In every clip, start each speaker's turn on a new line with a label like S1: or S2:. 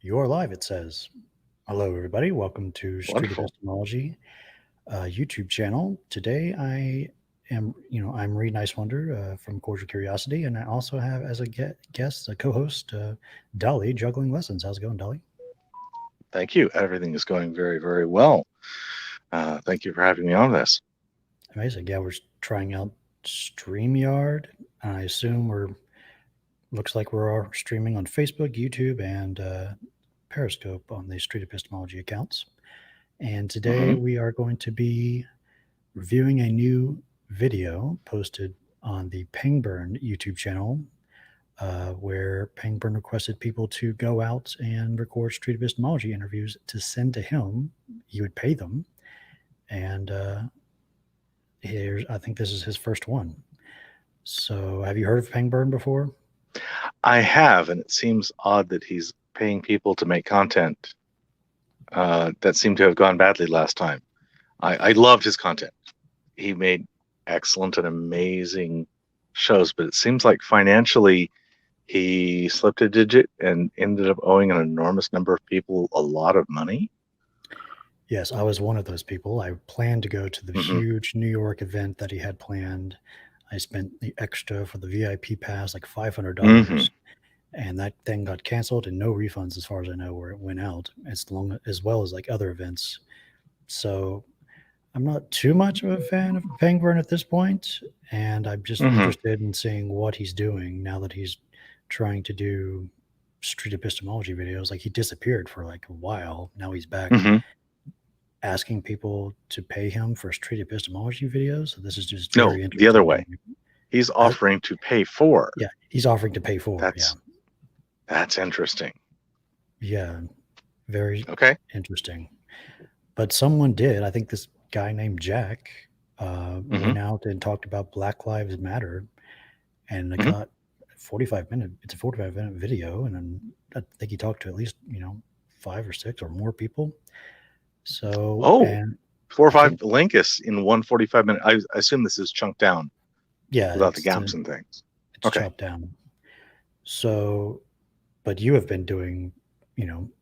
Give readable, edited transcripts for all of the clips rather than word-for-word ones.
S1: You're live, it says. Hello, everybody. Welcome to Street
S2: Wonderful.
S1: Epistemology YouTube channel. Today, I'm Reid from Cordial Curiosity, and I also have as a guest, a co-host, Dali, Juggling Lessons. How's it going, Dali?
S2: Thank you. Everything is going very, very well. Thank you for having me on this.
S1: Amazing. Yeah, we're trying out StreamYard. I assume looks like we're all streaming on Facebook, YouTube, and Periscope on the Street Epistemology accounts. And today we are going to be reviewing a new video posted on the Pangburn YouTube channel, where Pangburn requested people to go out and record Street Epistemology interviews to send to him. He would pay them. And I think this is his first one. So have you heard of Pangburn before?
S2: I have, and it seems odd that he's paying people to make content that seemed to have gone badly last time. I loved his content. He made excellent and amazing shows, but it seems like financially he slipped a digit and ended up owing an enormous number of people a lot of money.
S1: Yes, I was one of those people. I planned to go to the huge New York event that he had planned. I spent the extra for the VIP pass, like $500, and that thing got canceled and no refunds as far as I know where it went out, as well as like other events. So I'm not too much of a fan of Pangburn at this point, and I'm just interested in seeing what he's doing now that he's trying to do street epistemology videos. Like, he disappeared for like a while. Now he's back asking people to pay him for street epistemology videos. So this is just very interesting.
S2: The other way. He's offering to pay for.
S1: Yeah, he's offering to pay for.
S2: That's interesting.
S1: Yeah, very interesting. But someone did. I think this guy named Jack went out and talked about Black Lives Matter, and it got 45 minutes. It's a 45-minute video, and then I think he talked to at least 5 or 6 or more people. So
S2: 4 or 5 links in one 45-minute. I assume this is chunked down.
S1: Yeah,
S2: without the gaps and things.
S1: It's chopped down. So, but you have been doing,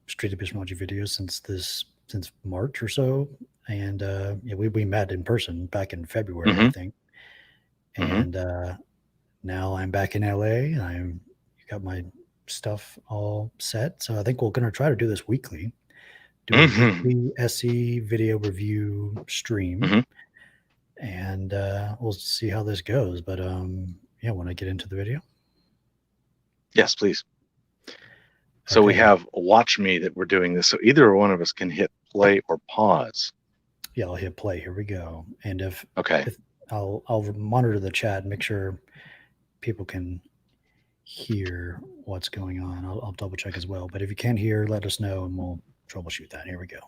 S1: street epistemology videos since March or so, and we met in person back in February, I think. And now I'm back in LA, and got my stuff all set. So I think we're going to try to do this weekly. Do a weekly SE video review stream, and we'll see how this goes. But want to get into the video?
S2: Yes, please. So we have Watch Me that we're doing this. So either one of us can hit play or pause.
S1: Yeah, I'll hit play. Here we go. And if I'll monitor the chat and make sure people can hear what's going on. I'll double check as well. But if you can't hear, let us know and we'll troubleshoot that. Here we go.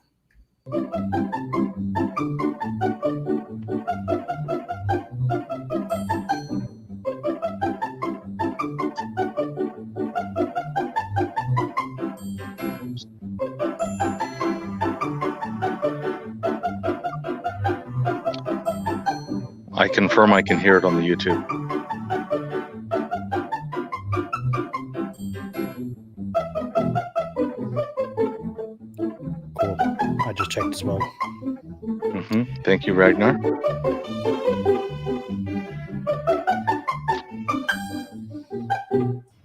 S2: I confirm I can hear it on the YouTube.
S1: Cool. I just checked as well.
S2: Thank you, Ragnar.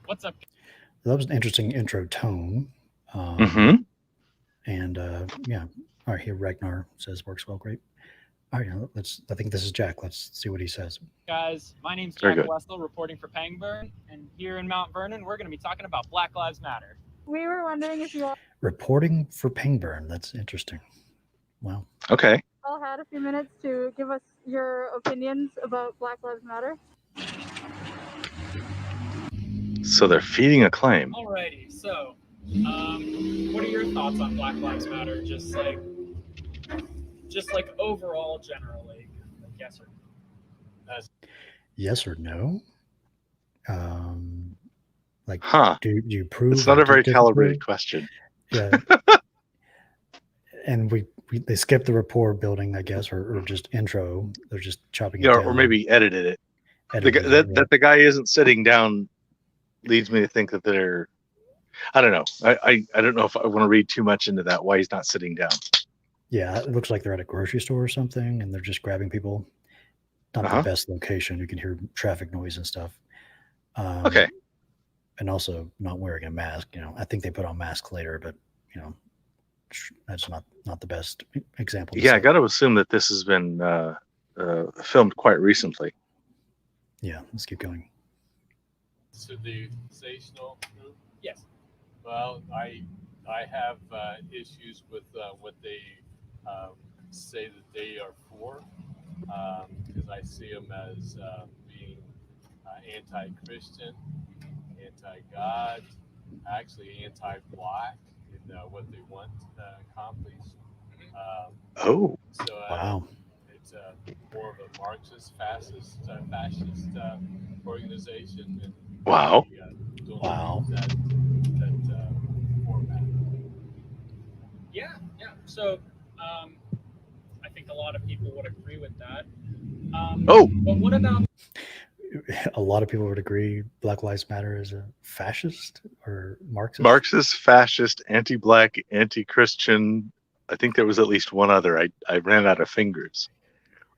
S3: What's up?
S1: That was an interesting intro tone. And all right, here Ragnar says works well, great. All right, I think this is Jack. Let's see what he says.
S3: Guys, my name's Jack Wessel, reporting for Pangburn, and here in Mount Vernon, we're going to be talking about Black Lives Matter.
S4: We were wondering if you all
S1: reporting for Pangburn. That's interesting. Wow.
S2: Okay.
S4: All had a few minutes to give us your opinions about Black Lives Matter.
S2: So they're feeding a claim.
S3: Alrighty, so what are your thoughts on Black Lives Matter? Just like overall, generally, like yes or no?
S1: Yes or no? Do you prove?
S2: It's not a very calibrated question.
S1: Yeah. And they skipped the rapport building, I guess, or just intro. They're just chopping it down.
S2: Or maybe edited it. That the guy isn't sitting down leads me to think that they're I don't know. I don't know if I want to read too much into that. Why he's not sitting down.
S1: Yeah, it looks like they're at a grocery store or something, and they're just grabbing people. Not the best location. You can hear traffic noise and stuff.
S2: Okay.
S1: And also not wearing a mask. I think they put on masks later, but that's not the best example.
S2: Yeah, I got to assume that this has been filmed quite recently.
S1: Yeah, let's keep going.
S5: To the sensational group?
S3: Yes.
S5: Well, I have issues with what they say that they are for, because I see them as being anti-Christian, anti-God, actually anti-Black in what they want accomplished.
S1: Wow.
S5: It's more of a Marxist, fascist organization. And
S2: wow.
S1: Wow.
S5: That format.
S3: Yeah. So, I think a lot of people would agree with that. But what about?
S1: A lot of people would agree Black Lives Matter is a fascist or Marxist.
S2: Marxist, fascist, anti-Black, anti-Christian. I think there was at least one other. I ran out of fingers.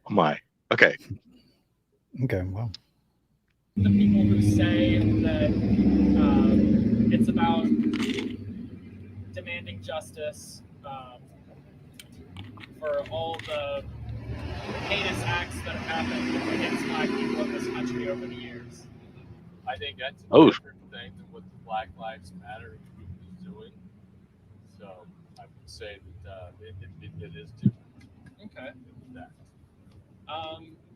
S2: Oh my. Okay.
S1: Okay. Well.
S3: The people who say that it's about demanding justice for all the heinous acts that have happened against Black people in this country over the years.
S5: I think that's a different thing than what the Black Lives Matter group is doing. So I would say that it is different.
S3: Okay.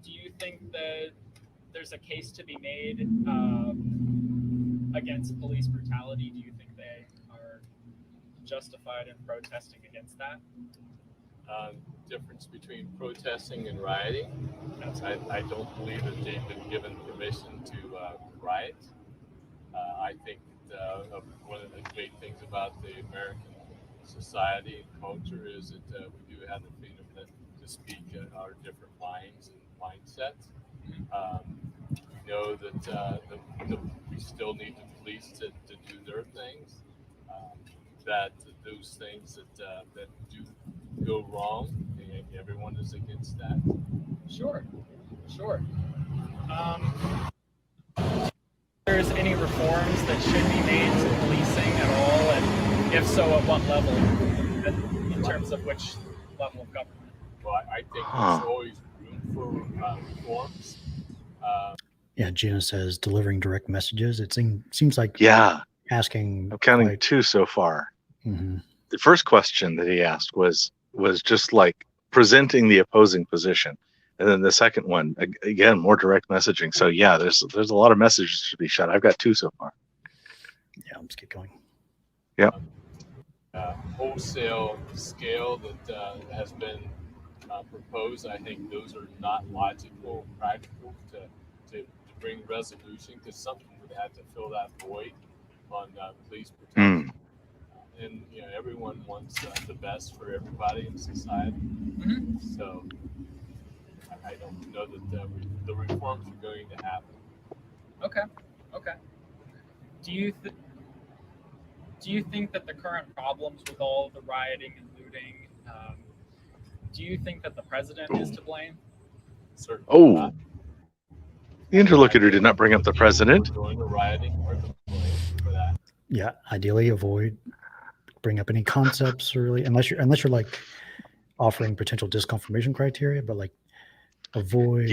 S3: Do you think that there's a case to be made against police brutality? Do you think they are justified in protesting against that?
S5: Difference between protesting and rioting. I don't believe that they've been given permission to riot. I think that one of the great things about the American society and culture is that we do have the freedom to speak our different minds and mindsets. We know that we still need the police to do their things. That those things that do go wrong, everyone is against that.
S3: Sure. There's any reforms that should be made to policing at all, and if so, at what level, in terms of which level of government?
S5: Well, I think there's always room for reforms.
S1: Yeah, Gina says delivering direct messages. It seems like asking.
S2: I'm counting 2 so far.
S1: Mm-hmm.
S2: The first question that he asked was just like presenting the opposing position, and then the second one again more direct messaging. So yeah, there's a lot of messages to be shot. I've got 2 so far.
S1: Yeah, let's get going.
S2: Yeah.
S5: Wholesale scale that has been proposed. I think those are not logical, practical to bring resolution, because something would have to fill that void on police protection. And everyone wants the best for everybody in society.
S3: Mm-hmm.
S5: So I don't know that the reforms are going to happen.
S3: Okay. Do you think that the current problems with all the rioting and looting, do you think that the president is to blame?
S5: Certainly not.
S2: The interlocutor did not bring up the president.
S5: During the rioting or the blame for that.
S1: Yeah, ideally bring up any concepts, or really, unless you're like offering potential disconfirmation criteria, but like avoid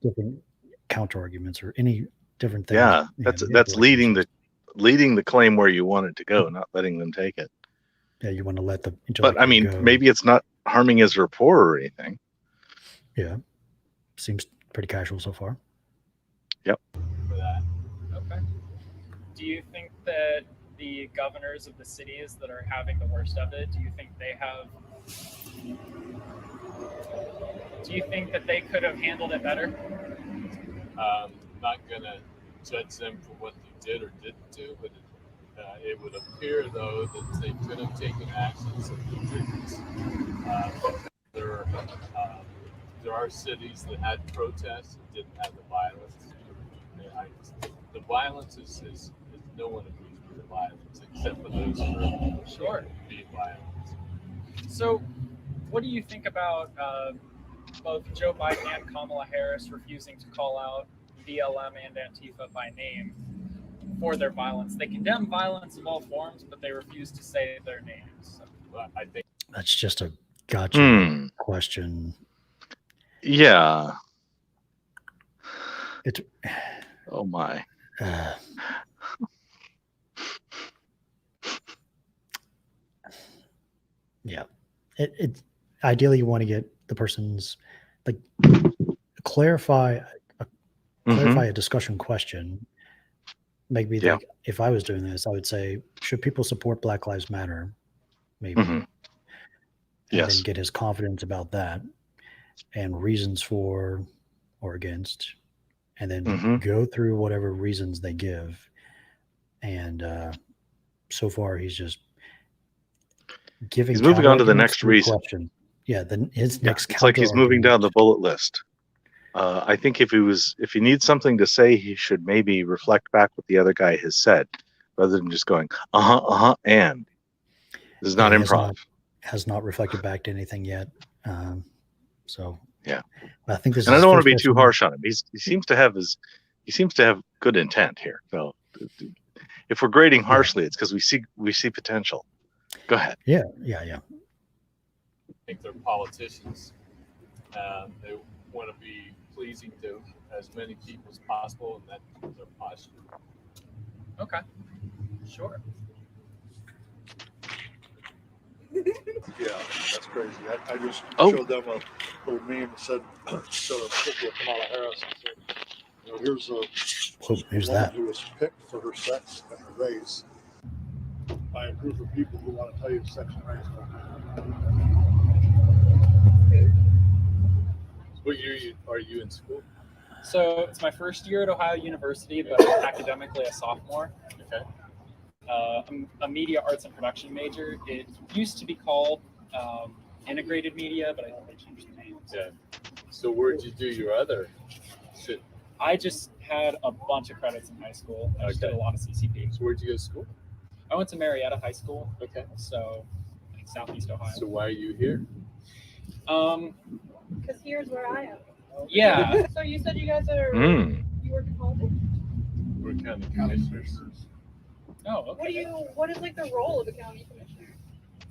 S1: different counter arguments or any different things.
S2: Yeah, that's leading the claim where you want it to go, not letting them take it.
S1: Yeah, you want to let the.
S2: But I mean, maybe it's not harming his rapport or anything.
S1: Yeah, seems pretty casual so far.
S2: Yep.
S5: For that.
S3: Okay. Do you think that the governors of the cities that are having the worst of it, do you think that they could have handled it better?
S5: Not gonna judge them for what they did or didn't do, but it would appear though that they could have taken actions that they didn't. There are cities that had protests and didn't have the violence. The violence is no one agrees with the violence. except for those who are
S3: Sure.
S5: being violent.
S3: So, what do you think about both Joe Biden and Kamala Harris refusing to call out BLM and Antifa by name for their violence? They condemn violence of all forms, but they refuse to say their names. So,
S5: I think
S1: That's just a gotcha question.
S2: Yeah.
S1: It's
S2: Oh my.
S1: Yeah. It ideally you want to get the person's like clarify a discussion question. Maybe
S2: Yeah.
S1: like if I was doing this, I would say, should people support Black Lives Matter? Maybe. And
S2: Yes.
S1: then get his confidence about that and reasons for or against, and then go through whatever reasons they give. And so far he's just giving.
S2: He's moving on to the next reason.
S1: Question. Yeah, then his next.
S2: It's like he's moving down the bullet list. I think if he needs something to say, he should maybe reflect back what the other guy has said, rather than just going and this is not improv.
S1: Has not reflected back to anything yet. So
S2: yeah,
S1: I think this.
S2: And I don't want to be too harsh on him. He seems to have good intent here. So if we're grading harshly, it's because we see potential. Go ahead.
S1: Yeah.
S5: I think they're politicians. They want to be pleasing to as many people as possible, and that's their posture.
S3: Okay. Sure.
S6: Yeah, that's crazy. I just showed them a little meme that said, showed a picture of Kamala Harris and said, here's
S1: who's
S6: woman
S1: that?
S6: who was picked for her sex and her race by a group of people who want to tell you sex and race don't matter.
S5: What year are you in school?
S3: So it's my first year at Ohio University, but I'm academically a sophomore.
S5: Okay.
S3: I'm a media arts and production major. It used to be called integrated media, but I think they changed the name.
S5: Yeah. So where'd you do your other shit?
S3: I just had a bunch of credits in high school. I just did a lot of CCP.
S5: So where'd you go to school?
S3: I went to Marietta High School.
S5: Okay.
S3: So Southeast Ohio.
S5: So why are you here?
S4: Because here's where I am.
S3: Yeah.
S4: So you said you guys are you work in politics?
S5: We're county commissioners.
S3: Oh, okay.
S4: What is like the role of a county commissioner?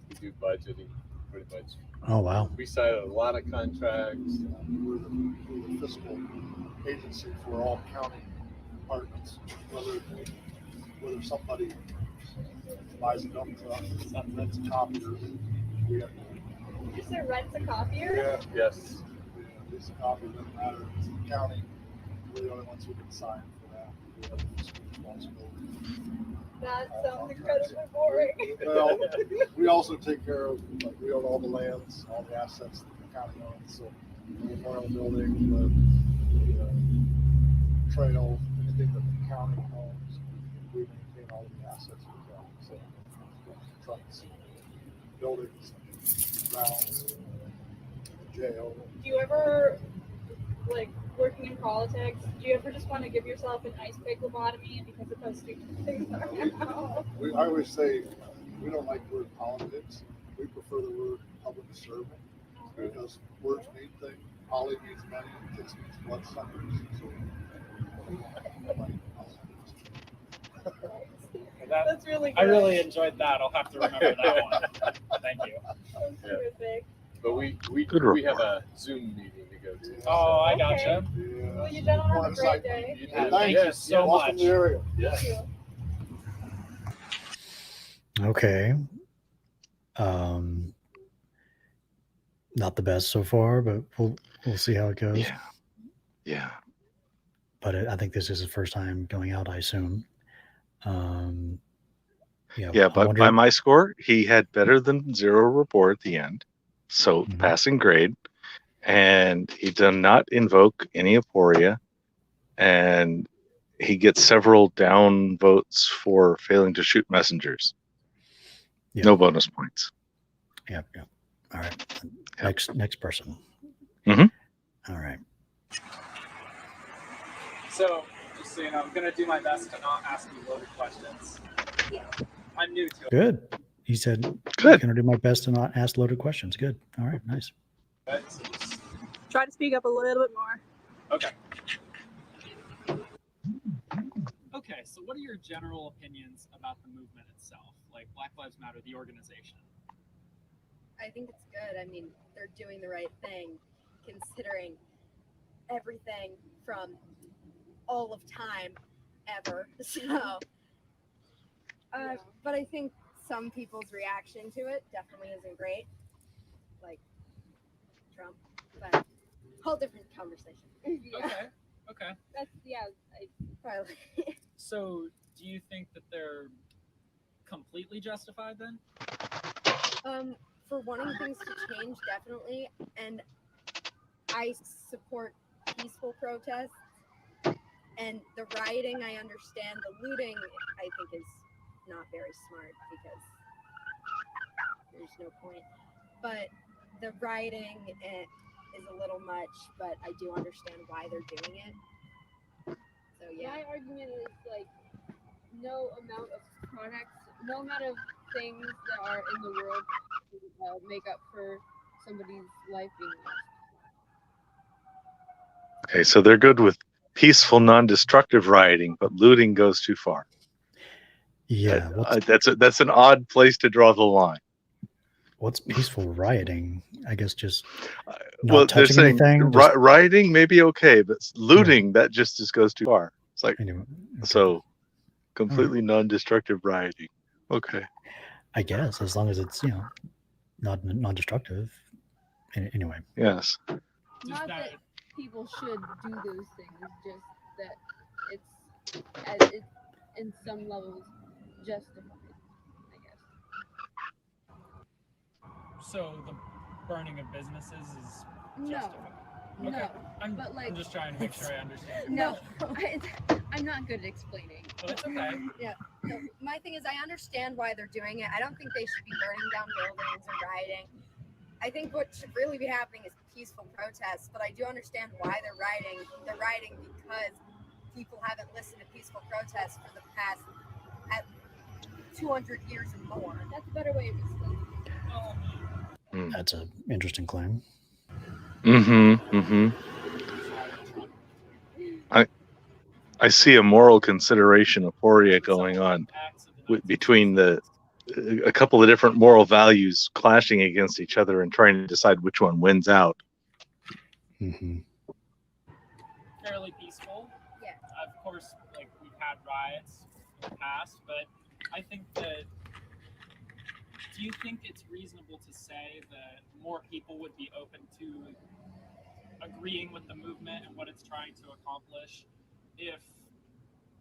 S5: We do budgeting, pretty much.
S1: Oh wow.
S5: We signed a lot of contracts.
S6: We're the fiscal agency for all county departments, whether somebody buys a dump truck, rents a copier, we have to.
S4: You said rents a copier?
S6: Yeah.
S5: Yes.
S6: It's a copier, doesn't matter. It's the county. We're the only ones who can sign for that. We have the fiscal responsibility.
S4: That sounds incredibly boring.
S6: Well, we also take care of, like, we own all the lands, all the assets that the county owns. So the memorial building, the trail, anything that the county owns, we maintain all of the assets of the county. So trucks, buildings, grounds, jail.
S4: Do you ever, like, working in politics, do you ever just want to give yourself an ice pick lobotomy because of how stupid things are?
S6: I always say we don't like the word politics. We prefer the word public servant because words mean things. Poly means money, and kicks means bloodsuckers. So,
S4: That's really good.
S3: I really enjoyed that. I'll have to remember that one. Thank you.
S4: That's terrific.
S5: But we have a Zoom meeting to go to.
S3: Oh, I gotcha.
S6: yeah.
S4: Well, you gentlemen have a great day.
S5: You
S3: Yeah,
S5: did.
S3: thank you
S5: Yes,
S3: so
S6: Welcome
S3: much.
S6: to the area.
S5: Yeah.
S4: Thank you.
S1: Okay. Not the best so far, but we'll see how it goes.
S2: Yeah.
S1: But I think this is his first time going out, I assume.
S2: Yeah, but by my score, he had better than 0 report at the end. So passing grade. And he did not invoke any aporia. And he gets several down votes for failing to shoot messengers.
S1: Yeah.
S2: No bonus points.
S1: Yeah. All right.
S2: Yep.
S1: Next person.
S2: Mhm.
S1: All right.
S3: So, just so you know, I'm going to do my best to not ask you loaded questions.
S4: Yeah.
S3: I'm new to it.
S1: Good. He said, I'm
S2: Good.
S1: going to do my best to not ask loaded questions. Good. All right. Nice.
S3: Right? So just-
S4: Try to speak up a little bit more.
S3: okay. Okay, so what are your general opinions about the movement itself, like Black Lives Matter, the organization?
S7: I think it's good. I mean, they're doing the right thing, considering everything from all of time ever. So, but I think some people's reaction to it definitely isn't great, like Trump. But whole different conversation.
S3: Okay, okay.
S7: That's I probably.
S3: So, do you think that they're completely justified then?
S7: For wanting things to change, definitely, and I support peaceful protests. And the rioting, I understand. The looting, I think, is not very smart because there's no point. But the rioting is a little much, but I do understand why they're doing it. So yeah.
S8: My argument is like no amount of products, no amount of things that are in the world make up for somebody's life being lost.
S2: Okay, so they're good with peaceful, non-destructive rioting, but looting goes too far.
S1: Yeah.
S2: That's an odd place to draw the line.
S1: What's peaceful rioting? I guess just not
S2: Well, they're
S1: touching
S2: saying
S1: anything. Just,
S2: rioting may be okay, but looting that just goes too far. It's like
S1: anyway, okay.
S2: so completely non-destructive rioting. Okay.
S1: I guess as long as it's not non-destructive. Anyway.
S2: Yes.
S8: Not
S3: that-
S8: that people should do those things, just that it's in some levels justified, I guess.
S3: So, the burning of businesses is
S8: No,
S3: justified? Okay.
S8: no,
S3: I'm,
S8: but like
S3: I'm just trying to make sure I understand.
S8: no, I'm not good at explaining.
S3: But it's okay.
S7: No, my thing is, I understand why they're doing it. I don't think they should be burning down buildings or rioting. I think what should really be happening is peaceful protests, but I do understand why they're rioting. They're rioting because people haven't listened to peaceful protests for the past 200 years and more.
S8: That's a better way of explaining.
S1: That's an interesting claim.
S2: I see a moral consideration aporia going on between a couple of different moral values clashing against each other and trying to decide which one wins out.
S3: Fairly peaceful.
S7: Yeah.
S3: Of course, like we've had riots in the past, but I think that. Do you think it's reasonable to say that more people would be open to agreeing with the movement and what it's trying to accomplish if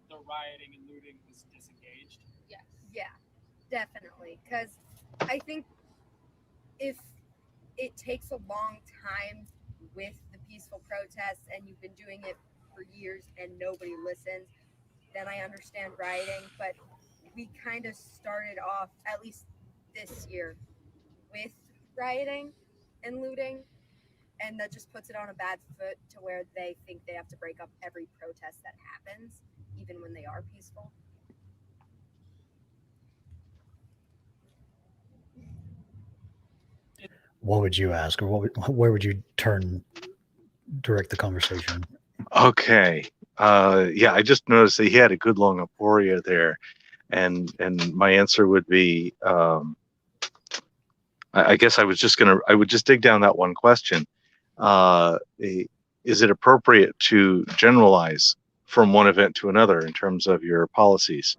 S3: the rioting and looting was disengaged?
S7: Yes. Yeah, definitely. Because I think if it takes a long time with the peaceful protests and you've been doing it for years and nobody listens, then I understand rioting. But we kind of started off, at least this year, with rioting and looting, and that just puts it on a bad foot to where they think they have to break up every protest that happens, even when they are peaceful.
S1: What would you ask, or where would you direct the conversation?
S2: Okay. Yeah, I just noticed that he had a good long aporia there, and my answer would be, I guess I would just dig down that one question. Is it appropriate to generalize from one event to another in terms of your policies,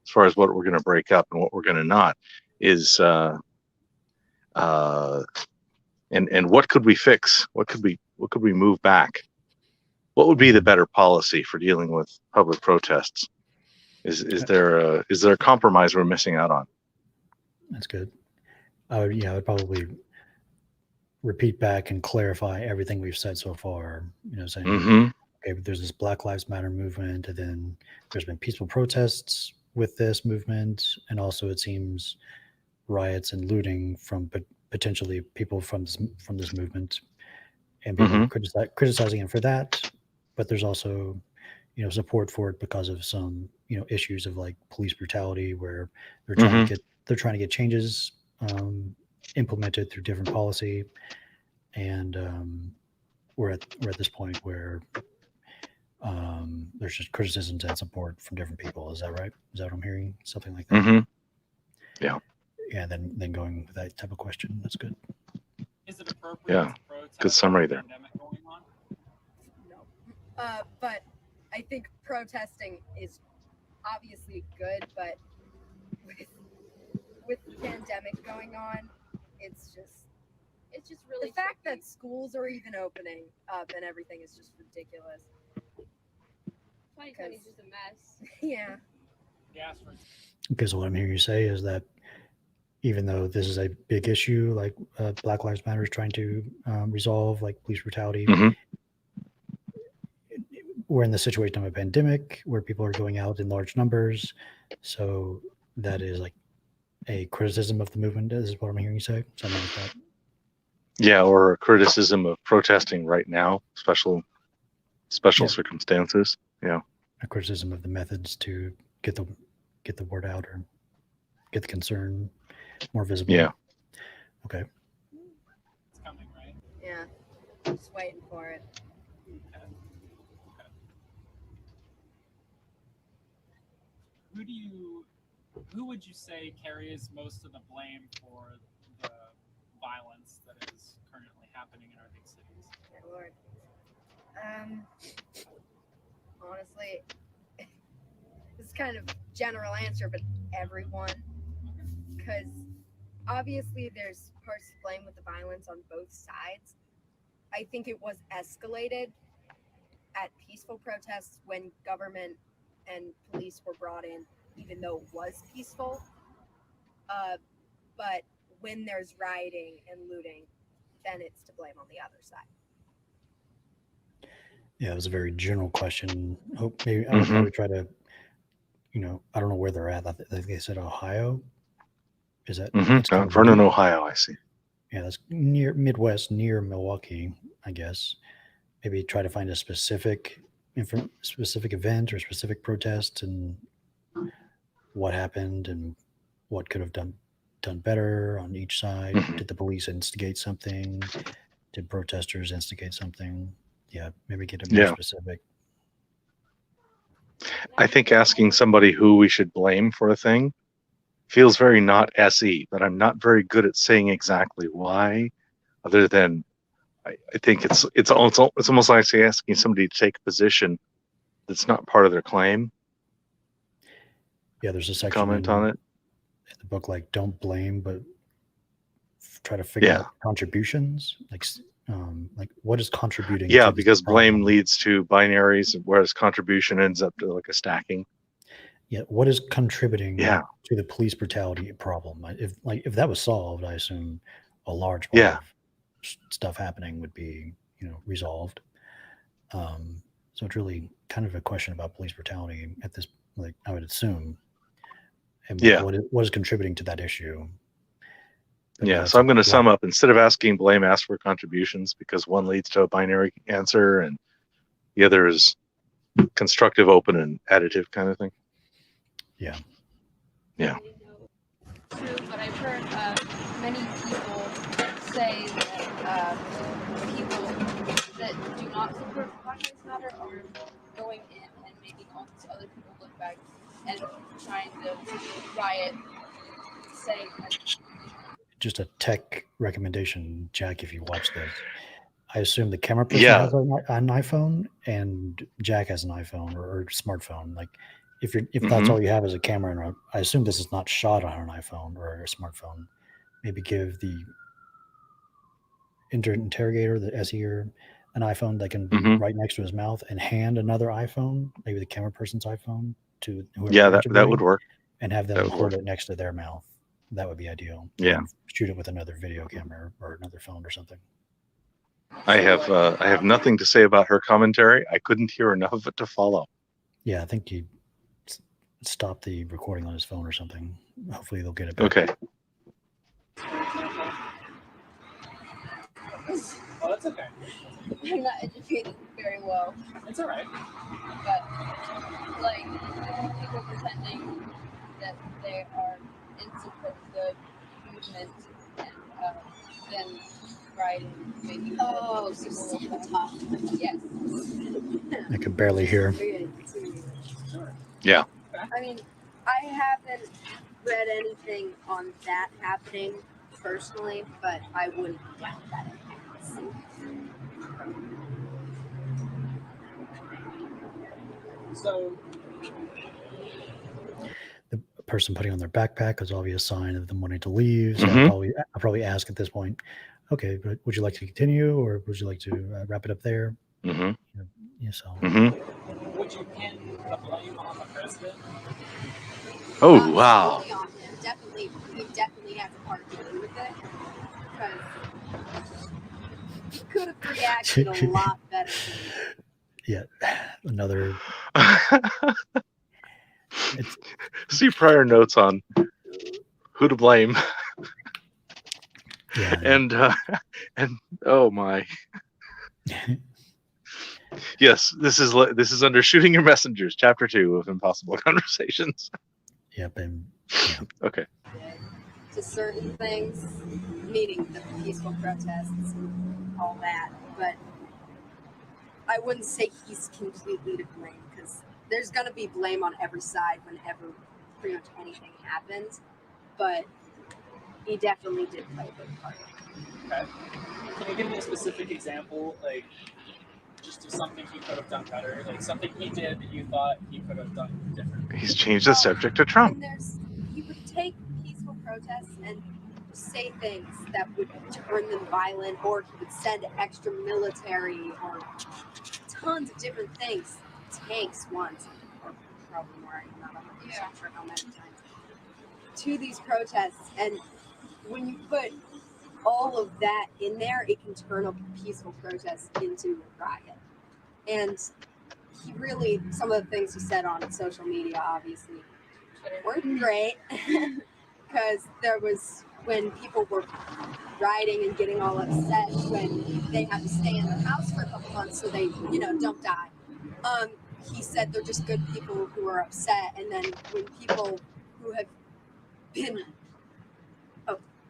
S2: as far as what we're going to break up and what we're going to not? And what could we fix? What could we move back? What would be the better policy for dealing with public protests? Is there a compromise we're missing out on?
S1: That's good. I would probably repeat back and clarify everything we've said so far. Saying, okay, there's this Black Lives Matter movement, and then there's been peaceful protests with this movement, and also it seems riots and looting from potentially people from this movement, and people criticizing him for that. But there's also, support for it because of some issues of like police brutality, where they're trying to get changes implemented through different policy, and we're at this point where there's just criticisms and support from different people. Is that right? Is that what I'm hearing? Something like that.
S2: Mm-hmm. Yeah.
S1: Yeah. Then going with that type of question. That's good.
S3: Is it appropriate
S2: Yeah.
S3: to protest
S2: Good summary there.
S3: the pandemic going on?
S7: No. But I think protesting is obviously good, but with the pandemic going on, it's just
S8: really
S7: the fact
S8: tricky.
S7: that schools are even opening up and everything is just ridiculous.
S8: 2020 is just a mess.
S7: Yeah.
S3: Yeah,
S1: Okay, so what I'm hearing you say is that even though this is a big issue, like Black Lives Matter is trying to resolve, like police brutality, we're in the situation of a pandemic where people are going out in large numbers. So that is like a criticism of the movement. This is what I'm hearing you say. Something like that.
S2: Yeah, or a criticism of protesting right now, special
S1: Yeah.
S2: circumstances. Yeah.
S1: A criticism of the methods to get the word out or get the concern more visible.
S2: Yeah.
S1: Okay.
S3: it's coming, right?
S7: Yeah. Just waiting for it.
S3: Okay. Who would you say carries most of the blame for the violence that is currently happening in our big cities?
S7: Dear Lord. Honestly, this is kind of general answer, but everyone, because obviously there's parts to blame with the violence on both sides. I think it was escalated at peaceful protests when government and police were brought in, even though it was peaceful. But when there's rioting and looting, then it's to blame on the other side.
S1: Yeah, it was a very general question. Hope maybe I would probably try to, I don't know where they're at. I think they said Ohio. Is that it's kind of
S2: Vernon, Ohio? I see.
S1: Yeah, that's near Midwest, near Milwaukee, I guess. Maybe try to find a specific event or specific protest and what happened and what could have done better on each side. Did the police instigate something? Did protesters instigate something? Yeah, maybe get it more specific.
S2: I think asking somebody who we should blame for a thing feels very not SE, but I'm not very good at saying exactly why, other than I think it's almost like asking somebody to take a position that's not part of their claim.
S1: Yeah, there's a section
S2: Comment on it
S1: in the book, like don't blame, but try to figure out contributions, like what is contributing.
S2: Yeah, because blame leads to binaries, whereas contribution ends up to like a stacking.
S1: Yeah, what is contributing to the police brutality problem? If that was solved, I assume a large part of stuff happening would be resolved. So it's really kind of a question about police brutality at this, like I would assume, and what is contributing to that issue. But
S2: so I'm going to sum up. Instead of asking blame, ask for contributions, because one leads to a binary answer and the other is constructive, open, and additive kind of thing.
S1: Yeah.
S8: True, but I've heard many people say that people that do not support Black Lives Matter are going in and making all these other people look bad and trying to riot, saying
S1: just a tech recommendation, Jack, if you watch this. I assume the camera person has an iPhone and Jack has an iPhone or smartphone. Like if that's all you have is a camera, and I assume this is not shot on an iPhone or a smartphone. Maybe give the interrogator, the SEer, an iPhone that can be right next to his mouth, and hand another iPhone, maybe the camera person's iPhone, to whoever.
S2: That would work.
S1: And have them hold it next to their mouth. That would be ideal.
S2: Yeah.
S1: And shoot it with another video camera or another phone or something.
S2: I have nothing to say about her commentary. I couldn't hear enough of it to follow.
S1: Yeah, I think he stopped the recording on his phone or something. Hopefully they'll get it back.
S2: Okay.
S3: Oh, that's okay.
S8: I'm not educated very well,
S3: It's all right.
S8: but like people pretending that they are in support of the movement and then writing, making people talk. Yes.
S1: I can barely hear.
S2: Yeah.
S7: I mean, I haven't read anything on that happening personally, but I wouldn't doubt that it happens.
S3: So,
S1: The person putting on their backpack is obvious sign of them wanting to leave. So
S2: Mhm.
S1: I'll probably ask at this point, okay, but would you like to continue or would you like to wrap it up there?
S2: Mm-hmm.
S1: Yeah, so
S2: Mm-hmm.
S3: would you pin the blame on the president?
S2: Oh, wow.
S7: Solely on him. Definitely, he definitely has a part to do with it. Because he could have reacted a lot better than
S1: yeah, another. It's
S2: See prior notes on who to blame.
S1: yeah,
S2: And oh my. Yes, this is under Shooting Your Messengers, Chapter 2 of Impossible Conversations.
S1: yep, and
S2: Okay.
S7: to certain things, meaning the peaceful protests and all that. But I wouldn't say he's completely to blame because there's going to be blame on every side whenever pretty much anything happens. But he definitely did play a big part.
S3: Okay. Can you give me a specific example, like just of something he could have done better, like something he did that you thought he could have done differently?
S2: He's changed the subject to Trump.
S7: And he would take peaceful protests and say things that would turn them violent, or he would send extra military or tons of different things. Tanks once, or probably more, I'm not 100% sure how many times, to these protests. And when you put all of that in there, it can turn a peaceful protest into a riot. And he really, some of the things he said on social media obviously weren't great, because there was when people were rioting and getting all upset when they had to stay in their house for a couple months so they, don't die. He said they're just good people who are upset, and then when people who have been,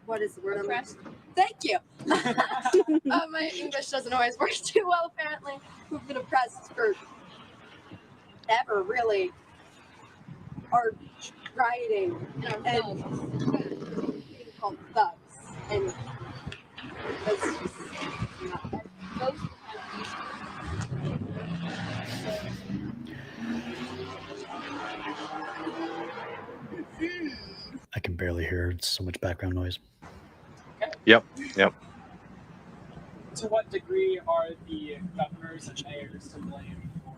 S7: what is the word?
S8: Oppressed.
S7: Thank you. My English doesn't always work too well, apparently. Who've been oppressed for ever, really, are rioting and being called thugs. And that's just not that.
S8: Those kind of
S1: I can barely hear. It's so much background noise.
S2: Yep.
S3: To what degree are the governors and mayors to blame for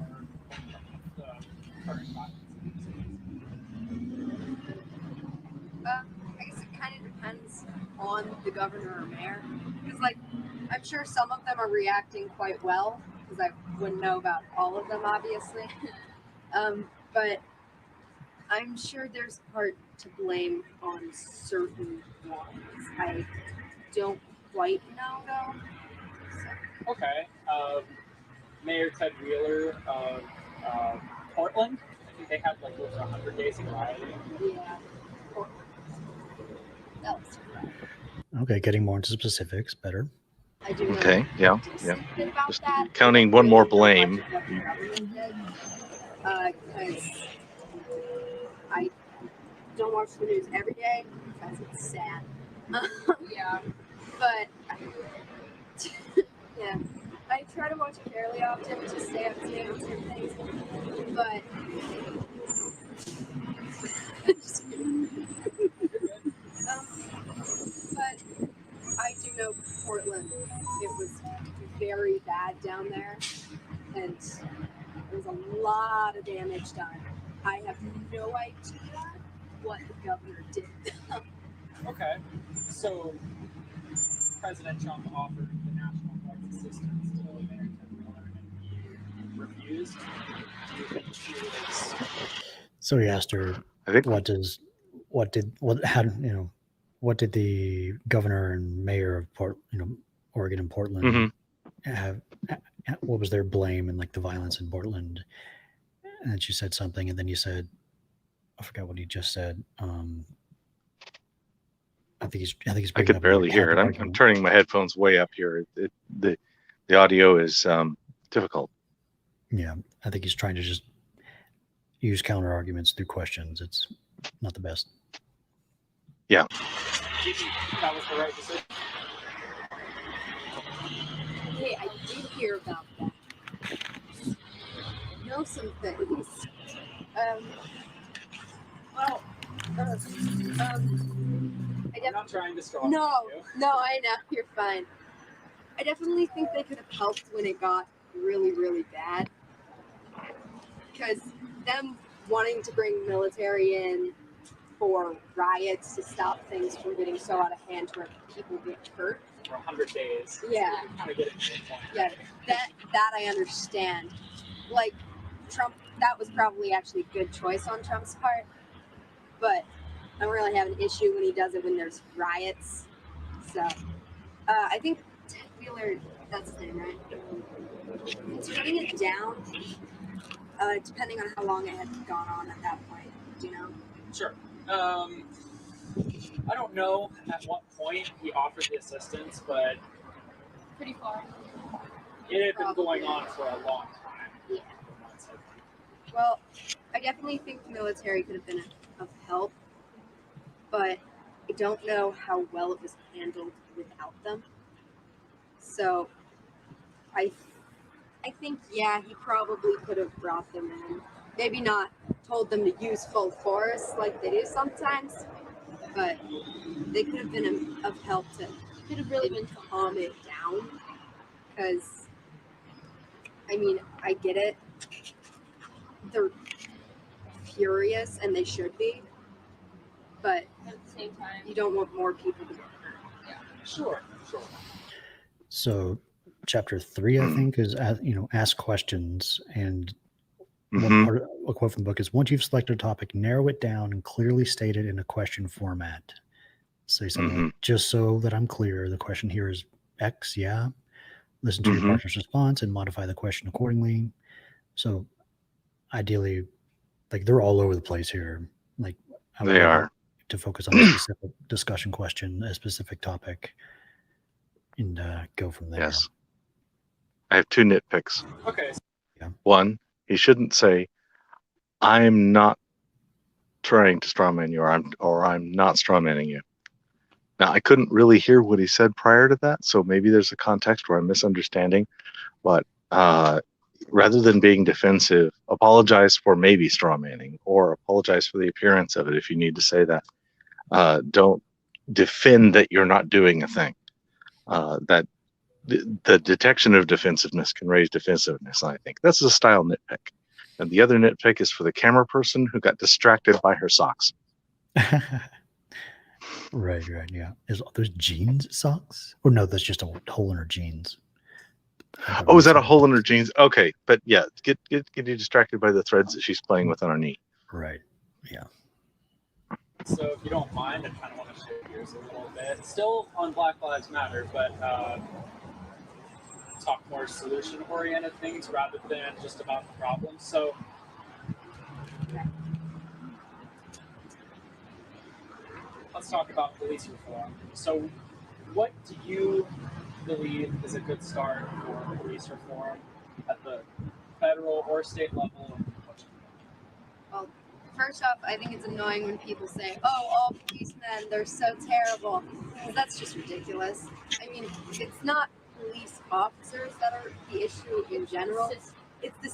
S3: the current violence?
S7: I guess it kind of depends on the governor or mayor. Because, I'm sure some of them are reacting quite well, because I wouldn't know about all of them, obviously. But I'm sure there's part to blame on certain ones. I don't quite know, though. So.
S3: Okay. Mayor Ted Wheeler of Portland. I think they had over 100 days of rioting.
S7: Yeah. That was
S1: Okay, getting more into specifics, better.
S7: I do know
S2: Okay. Yeah.
S7: about
S2: Just
S7: that.
S2: counting one more blame.
S7: Because I don't watch the news every day because it's sad.
S8: yeah.
S7: But yeah, I try to watch it fairly often to stay up to date on certain things. But but I do know Portland. It was very bad down there, and there was a lot of damage done. I have no idea what the governor did.
S3: Okay. So President Trump offered the National Guard's assistance to Mayor Ted Wheeler, and he refused. Do you think she was?
S1: So he asked her,
S2: I think
S1: what did the governor and mayor of Oregon and Portland
S2: Mhm.
S1: have what was their blame in like the violence in Portland, and then she said something, and then you said, I forgot what he just said. I think he's
S2: I
S1: bringing
S2: could
S1: up
S2: barely hear it. I'm turning my headphones way up here. The audio is difficult.
S1: Yeah, I think he's trying to just use counter arguments through questions. It's not the best.
S2: Yeah.
S3: That was the right decision.
S7: Hey, I did hear about that. Know some things. Well,
S3: I'm not trying to straw
S7: no,
S3: you.
S7: I know, you're fine. I definitely think they could have helped when it got really, really bad. Because them wanting to bring military in for riots to stop things from getting so out of hand where people get hurt.
S3: For 100 days.
S7: Yeah.
S3: So you kind of get it to the point.
S7: Yeah, that I understand. Like, Trump, that was probably actually a good choice on Trump's part. But I don't really have an issue when he does it when there's riots. So, I think Ted Wheeler, that's his name, right? Turning it down, depending on how long it had gone on at that point, do you know?
S3: Sure. I don't know at what point he offered the assistance, but
S8: Pretty far.
S3: it had been going on for a long time.
S7: Yeah. Well, I definitely think the military could have been of help, but I don't know how well it was handled without them. So, I think, yeah, he probably could have brought them in. Maybe not told them to use full force like they do sometimes, but they could have been of help to
S8: Could have really been
S7: calm it down. Because, I mean, I get it. They're furious, and they should be, but
S8: at the same time.
S7: you don't want more people to get hurt.
S3: Sure.
S1: So, chapter 3, I think, is ask questions. And
S2: Mhm.
S1: a quote from the book is, once you've selected a topic, narrow it down and clearly state it in a question format. Say something like, just so that I'm clear, the question here is X, yeah. Listen to your partner's response and modify the question accordingly. So ideally, like, they're all over the place here. Like, I would
S2: They
S1: love
S2: are.
S1: to focus on a specific discussion question, a specific topic, and go from there.
S2: Yes. I have 2 nitpicks.
S3: Okay.
S2: One, he shouldn't say, I'm not trying to strawman you, or I'm not strawmanning you. Now, I couldn't really hear what he said prior to that, so maybe there's a context where I'm misunderstanding. But rather than being defensive, apologize for maybe strawmanning, or apologize for the appearance of it if you need to say that. Don't defend that you're not doing a thing. That the detection of defensiveness can raise defensiveness, I think. That's a style nitpick. And the other nitpick is for the camera person who got distracted by her socks.
S1: Right, yeah. Is those jeans socks? Or no, that's just a hole in her jeans.
S2: Oh, is that a hole in her jeans? Okay, but yeah, get you distracted by the threads that she's playing with on her knee.
S1: Right, yeah.
S3: So if you don't mind, I kind of want to shift gears a little bit. Still on Black Lives Matter, but talk more solution-oriented things rather than just about the problem. So let's talk about police reform. So what do you believe is a good start for police reform at the federal or state level?
S7: Well, first off, I think it's annoying when people say, oh, all policemen, they're so terrible. That's just ridiculous. I mean, it's not police officers that are the issue in general. It's the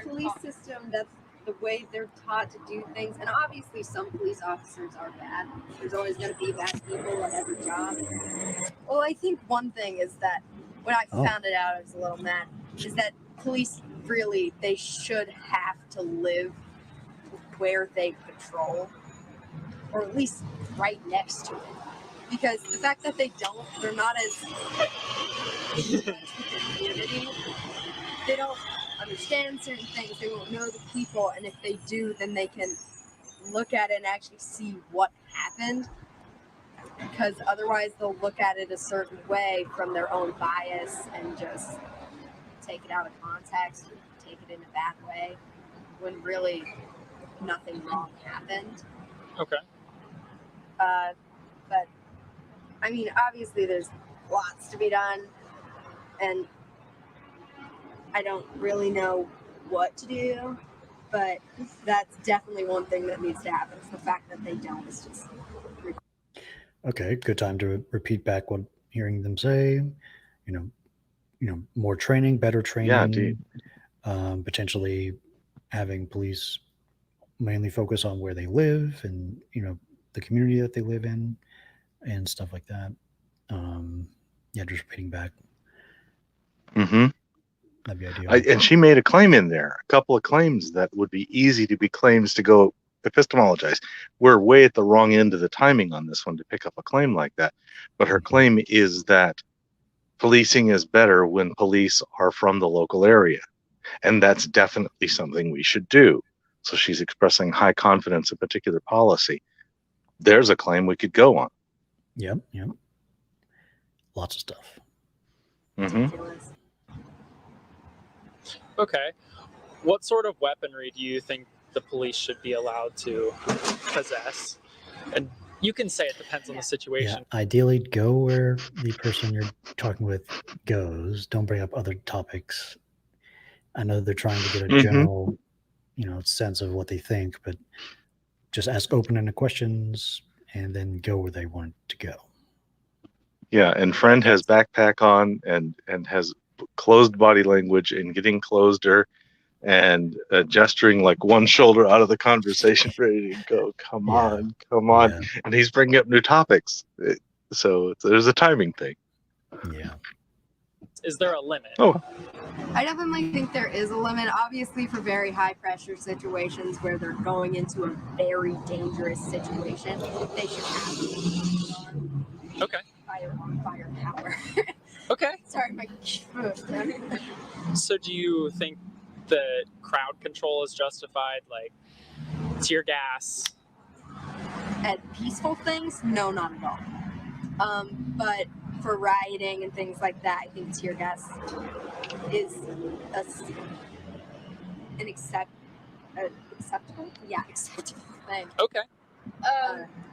S7: police system. That's the way they're taught to do things. And obviously some police officers are bad. There's always going to be bad people at every job. Well, I think one thing is that when I found it out, I was a little mad, is that police really, they should have to live where they patrol, or at least right next to it. Because the fact that they don't, they're not as community. They don't understand certain things. They won't know the people, and if they do, then they can look at it and actually see what happened. because otherwise they'll look at it a certain way from their own bias and just take it out of context, take it in a bad way, when really nothing wrong happened.
S3: Okay.
S7: But I mean, obviously there's lots to be done, and I don't really know what to do, but that's definitely one thing that needs to happen. It's the fact that they don't is just
S1: Okay, good time to repeat back what hearing them say. More training, better training.
S2: Yeah, indeed.
S1: Potentially having police mainly focus on where they live and the community that they live in and stuff like that. Just repeating back.
S2: Mm-hmm.
S1: That'd be ideal.
S2: And she made a claim in there, a couple of claims that would be easy to be claims to go epistemologize. We're way at the wrong end of the timing on this one to pick up a claim like that. But her claim is that policing is better when police are from the local area. And that's definitely something we should do. So she's expressing high confidence in particular policy. There's a claim we could go on.
S1: Yep. Lots of stuff.
S2: Mm-hmm.
S3: Okay. What sort of weaponry do you think the police should be allowed to possess? And you can say it depends on the situation.
S1: Yeah, ideally go where the person you're talking with goes. Don't bring up other topics. I know they're trying to get a general, sense of what they think, but just ask open-ended questions and then go where they want to go.
S2: Yeah, and friend has backpack on and has closed body language and getting closer and gesturing like one shoulder out of the conversation, ready to go. Come on. Yeah. And he's bringing up new topics. So there's a timing thing.
S1: Yeah.
S3: Is there a limit?
S2: Oh,
S7: I definitely think there is a limit. Obviously, for very high pressure situations where they're going into a very dangerous situation, they should have
S3: Okay.
S7: fire power.
S3: Okay.
S7: Sorry, my
S3: So do you think that crowd control is justified, like tear gas?
S7: At peaceful things, no, not at all. But for rioting and things like that, I think tear gas is an acceptable thing.
S3: Okay.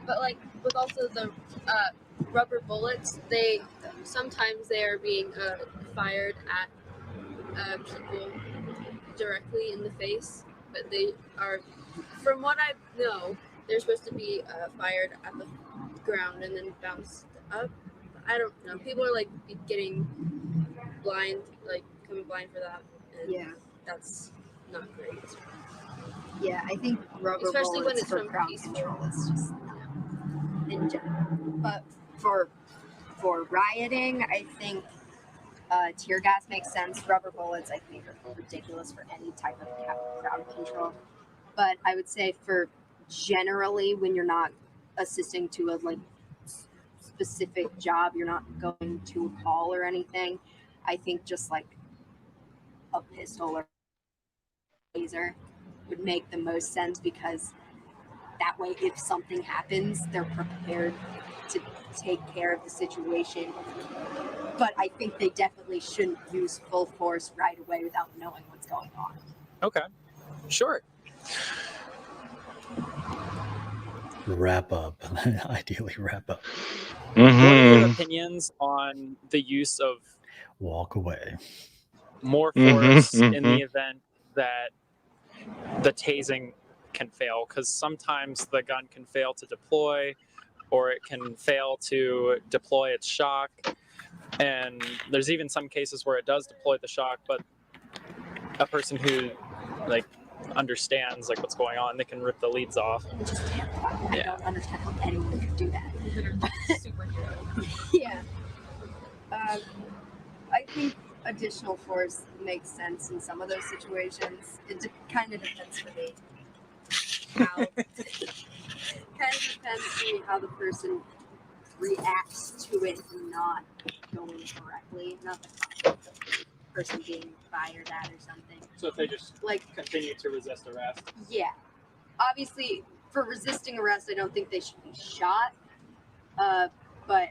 S8: But like with also the rubber bullets, sometimes they are being fired at people directly in the face, but they are, from what I know, they're supposed to be fired at the ground and then bounced up. I don't know. People are like getting blind, like becoming blind for that, and that's not great.
S7: Yeah, I think rubber
S8: especially when
S7: bullets
S8: it's
S7: for
S8: from
S7: crowd
S8: peaceful.
S7: control is just in general. But for rioting, I think tear gas makes sense. Rubber bullets, I think, are ridiculous for any type of crowd control. But I would say for generally when you're not assisting to a specific job, you're not going to a call or anything, I think just like a pistol or laser would make the most sense, because that way if something happens, they're prepared to take care of the situation. But I think they definitely shouldn't use full force right away without knowing what's going on.
S3: Okay. Sure.
S1: Wrap up. Ideally wrap up.
S3: What are your opinions on the use of
S1: walk away,
S3: more force in the event that the tasing can fail? Because sometimes the gun can fail to deploy, or it can fail to deploy its shock. And there's even some cases where it does deploy the shock, but a person who understands what's going on, they can rip the leads off.
S7: Which is terrifying. I don't understand how anyone could do that.
S8: Superhero.
S7: Yeah. I think additional force makes sense in some of those situations. It kind of depends for me how how the person reacts to it not going correctly, not the person being fired at or something.
S3: So if they just continue to resist arrest?
S7: Yeah. Obviously, for resisting arrest, I don't think they should be shot. But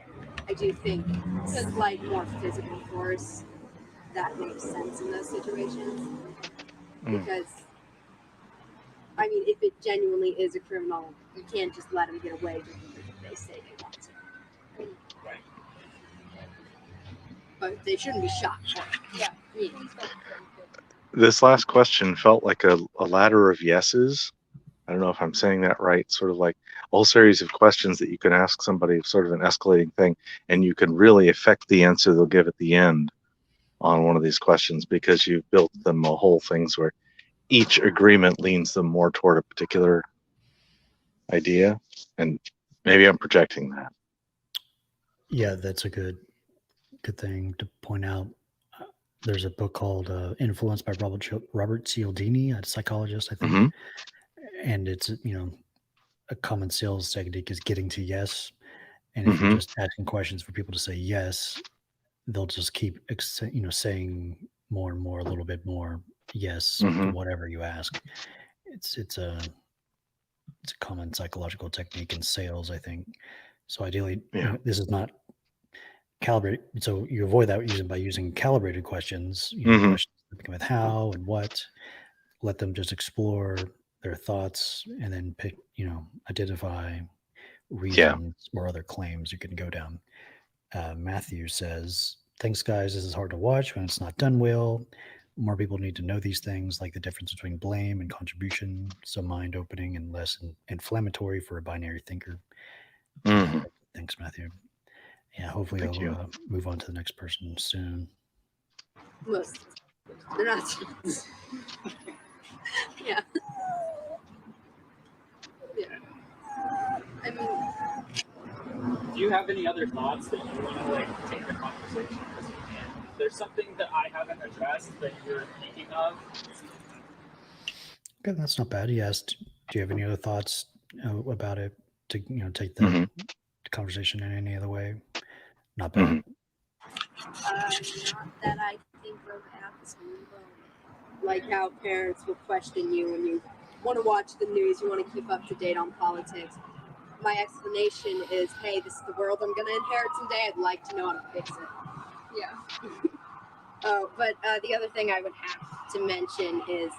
S7: I do think slight more physical force that makes sense in those situations because I mean, if it genuinely is a criminal, you can't just let them get away just because they say they want to.
S3: Right.
S7: But they shouldn't be shot.
S8: Yeah.
S7: Yeah.
S2: This last question felt like a ladder of yeses. I don't know if I'm saying that right. Sort of like a whole series of questions that you can ask somebody, sort of an escalating thing, and you can really affect the answer they'll give at the end on one of these questions because you've built them a whole things where each agreement leans them more toward a particular idea. And maybe I'm projecting that.
S1: Yeah, that's a good thing to point out. There's a book called Influence by Robert Cialdini, a psychologist, I think.
S2: Mhm.
S1: And it's, a common sales technique is getting to yes. And if you're just asking questions for people to say yes, they'll just keep, saying more and more, a little bit more yes to whatever you ask. It's a common psychological technique in sales, I think. So ideally, this is not calibrated. So you avoid that by using calibrated questions, questions that begin with how and what. Let them just explore their thoughts and then pick, identify reasons or other claims you can go down. Matthew says, thanks guys, this is hard to watch when it's not done well. More people need to know these things, like the difference between blame and contribution, so mind opening and less inflammatory for a binary thinker. Thanks, Matthew. Yeah, hopefully I'll move on to the next person soon.
S7: Most. They're not. Yeah. I mean,
S3: Do you have any other thoughts that you want to take the conversation? If there's something that I haven't addressed that you're thinking of.
S1: Okay, that's not bad. He asked, do you have any other thoughts about it to take the conversation in any other way? Not bad.
S7: Not that I think of at this moment. Like how parents will question you when you want to watch the news, you want to keep up to date on politics. My explanation is, hey, this is the world I'm going to inherit someday. I'd like to know how to fix it. Yeah. But the other thing I would have to mention is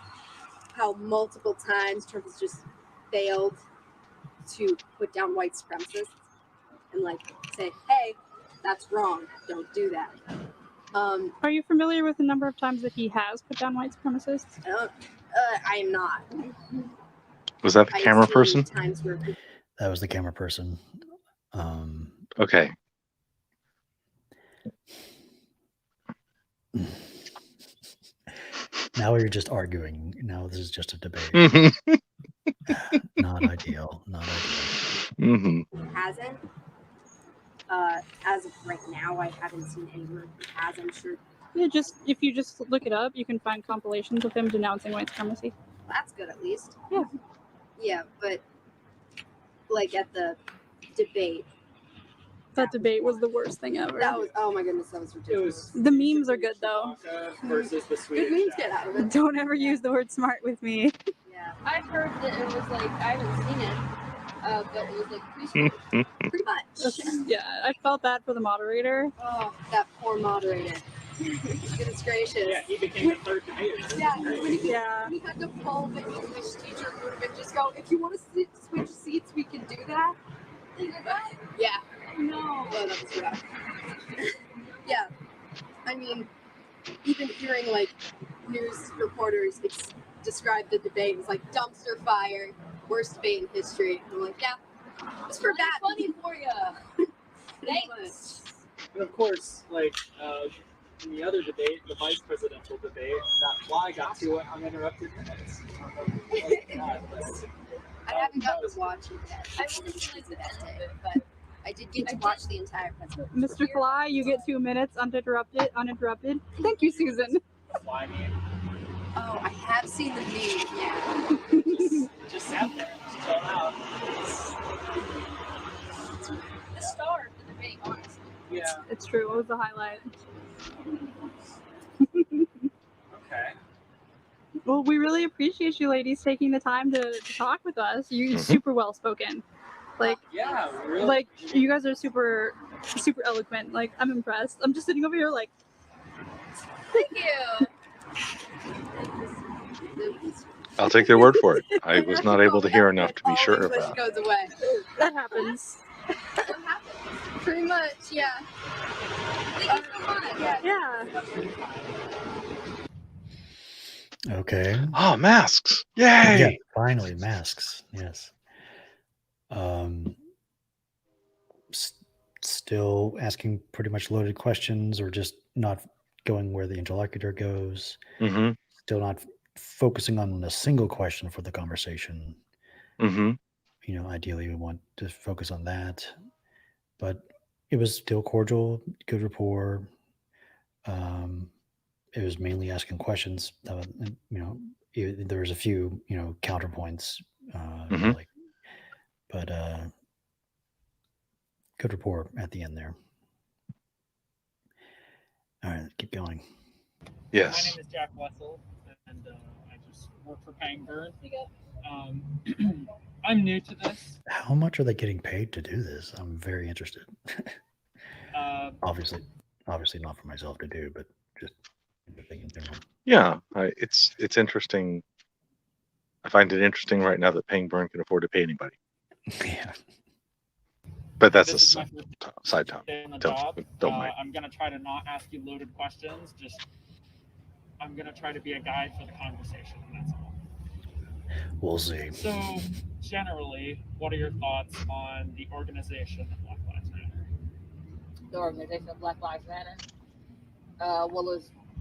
S7: how multiple times Trump has just failed to put down white supremacists and say, hey, that's wrong. Don't do that.
S9: Are you familiar with the number of times that he has put down white supremacists?
S7: I am not.
S2: Was that the camera person?
S7: Times where
S1: that was the camera person.
S2: Okay.
S1: Now you're just arguing. Now this is just a debate. Not ideal. Not ideal.
S7: Hasn't. As of right now, I haven't seen any word he has. I'm sure.
S9: Yeah, if you just look it up, you can find compilations of him denouncing white supremacy.
S7: That's good, at least.
S9: Yeah.
S7: Yeah, but at the debate.
S9: That debate was the worst thing ever.
S7: That was, oh my goodness, that was ridiculous.
S9: The memes are good though.
S3: Versus the Swedish.
S7: Good memes get out of it.
S9: Don't ever use the word smart with me.
S7: Yeah.
S8: I've heard that it was I haven't seen it, but it was preschool.
S7: Pretty much.
S9: Yeah, I felt bad for the moderator.
S7: Oh, that poor moderator. Goodness gracious.
S3: Yeah, he became the third debater.
S7: Yeah, when he had to pull the English teacher who would have been just go, if you want to switch seats, we can do that. Yeah. No. Oh, that was rough. Yeah. I mean, even hearing news reporters describe the debate as dumpster fire, worst debate in history. And I'm like, yeah, it's for bad.
S8: Funny for you. Thanks.
S3: And of course, in the other debate, the vice presidential debate, that fly got to uninterrupted minutes.
S7: I haven't gotten to watch it yet. I only realized the end of it, but I did get to watch the entire presentation.
S9: Mr. Fly, you get 2 minutes uninterrupted. Thank you, Susan.
S3: Fly meme.
S7: Oh, I have seen the meme, yeah.
S3: Just sat there, just chilled out.
S8: The star of the debate, honestly.
S3: Yeah.
S9: It's true. It was the highlight.
S3: Okay.
S9: Well, we really appreciate you ladies taking the time to talk with us. You're super well spoken. Like,
S3: Yeah, really.
S9: like you guys are super eloquent. Like, I'm impressed. I'm just sitting over here like,
S7: Thank you.
S2: I'll take their word for it. I was not able to hear enough to be sure
S8: English
S2: about.
S8: goes away.
S9: that happens.
S8: Pretty much, yeah. Thank you so much.
S9: Yeah.
S1: Okay.
S2: Oh, masks!
S1: Yeah,
S2: Yay!
S1: finally masks. Yes. Still asking pretty much loaded questions, or just not going where the interlocutor goes.
S2: Mm-hmm.
S1: Still not focusing on a single question for the conversation.
S2: Mm-hmm.
S1: You know, ideally we want to focus on that, but it was still cordial, good rapport. It was mainly asking questions. There was a few, counterpoints,
S2: Mhm.
S1: but good rapport at the end there. All right, let's keep going.
S3: My
S2: Yes.
S3: name is Jack Wessel, and I just work for Pangburn. I'm new to this.
S1: How much are they getting paid to do this? I'm very interested. Obviously not for myself to do, but just interesting in general.
S2: Yeah, it's interesting. I find it interesting right now that Pangburn can afford to pay anybody.
S1: Yeah.
S2: But that's
S3: This
S2: a
S3: is my first
S2: side town.
S3: day on the
S2: Don't
S3: job.
S2: mind.
S3: I'm gonna try to not ask you loaded questions. Just I'm gonna try to be a guide for the conversation. That's all.
S1: We'll see.
S3: So, generally, what are your thoughts on the organization of Black Lives Matter?
S10: The organization of Black Lives Matter.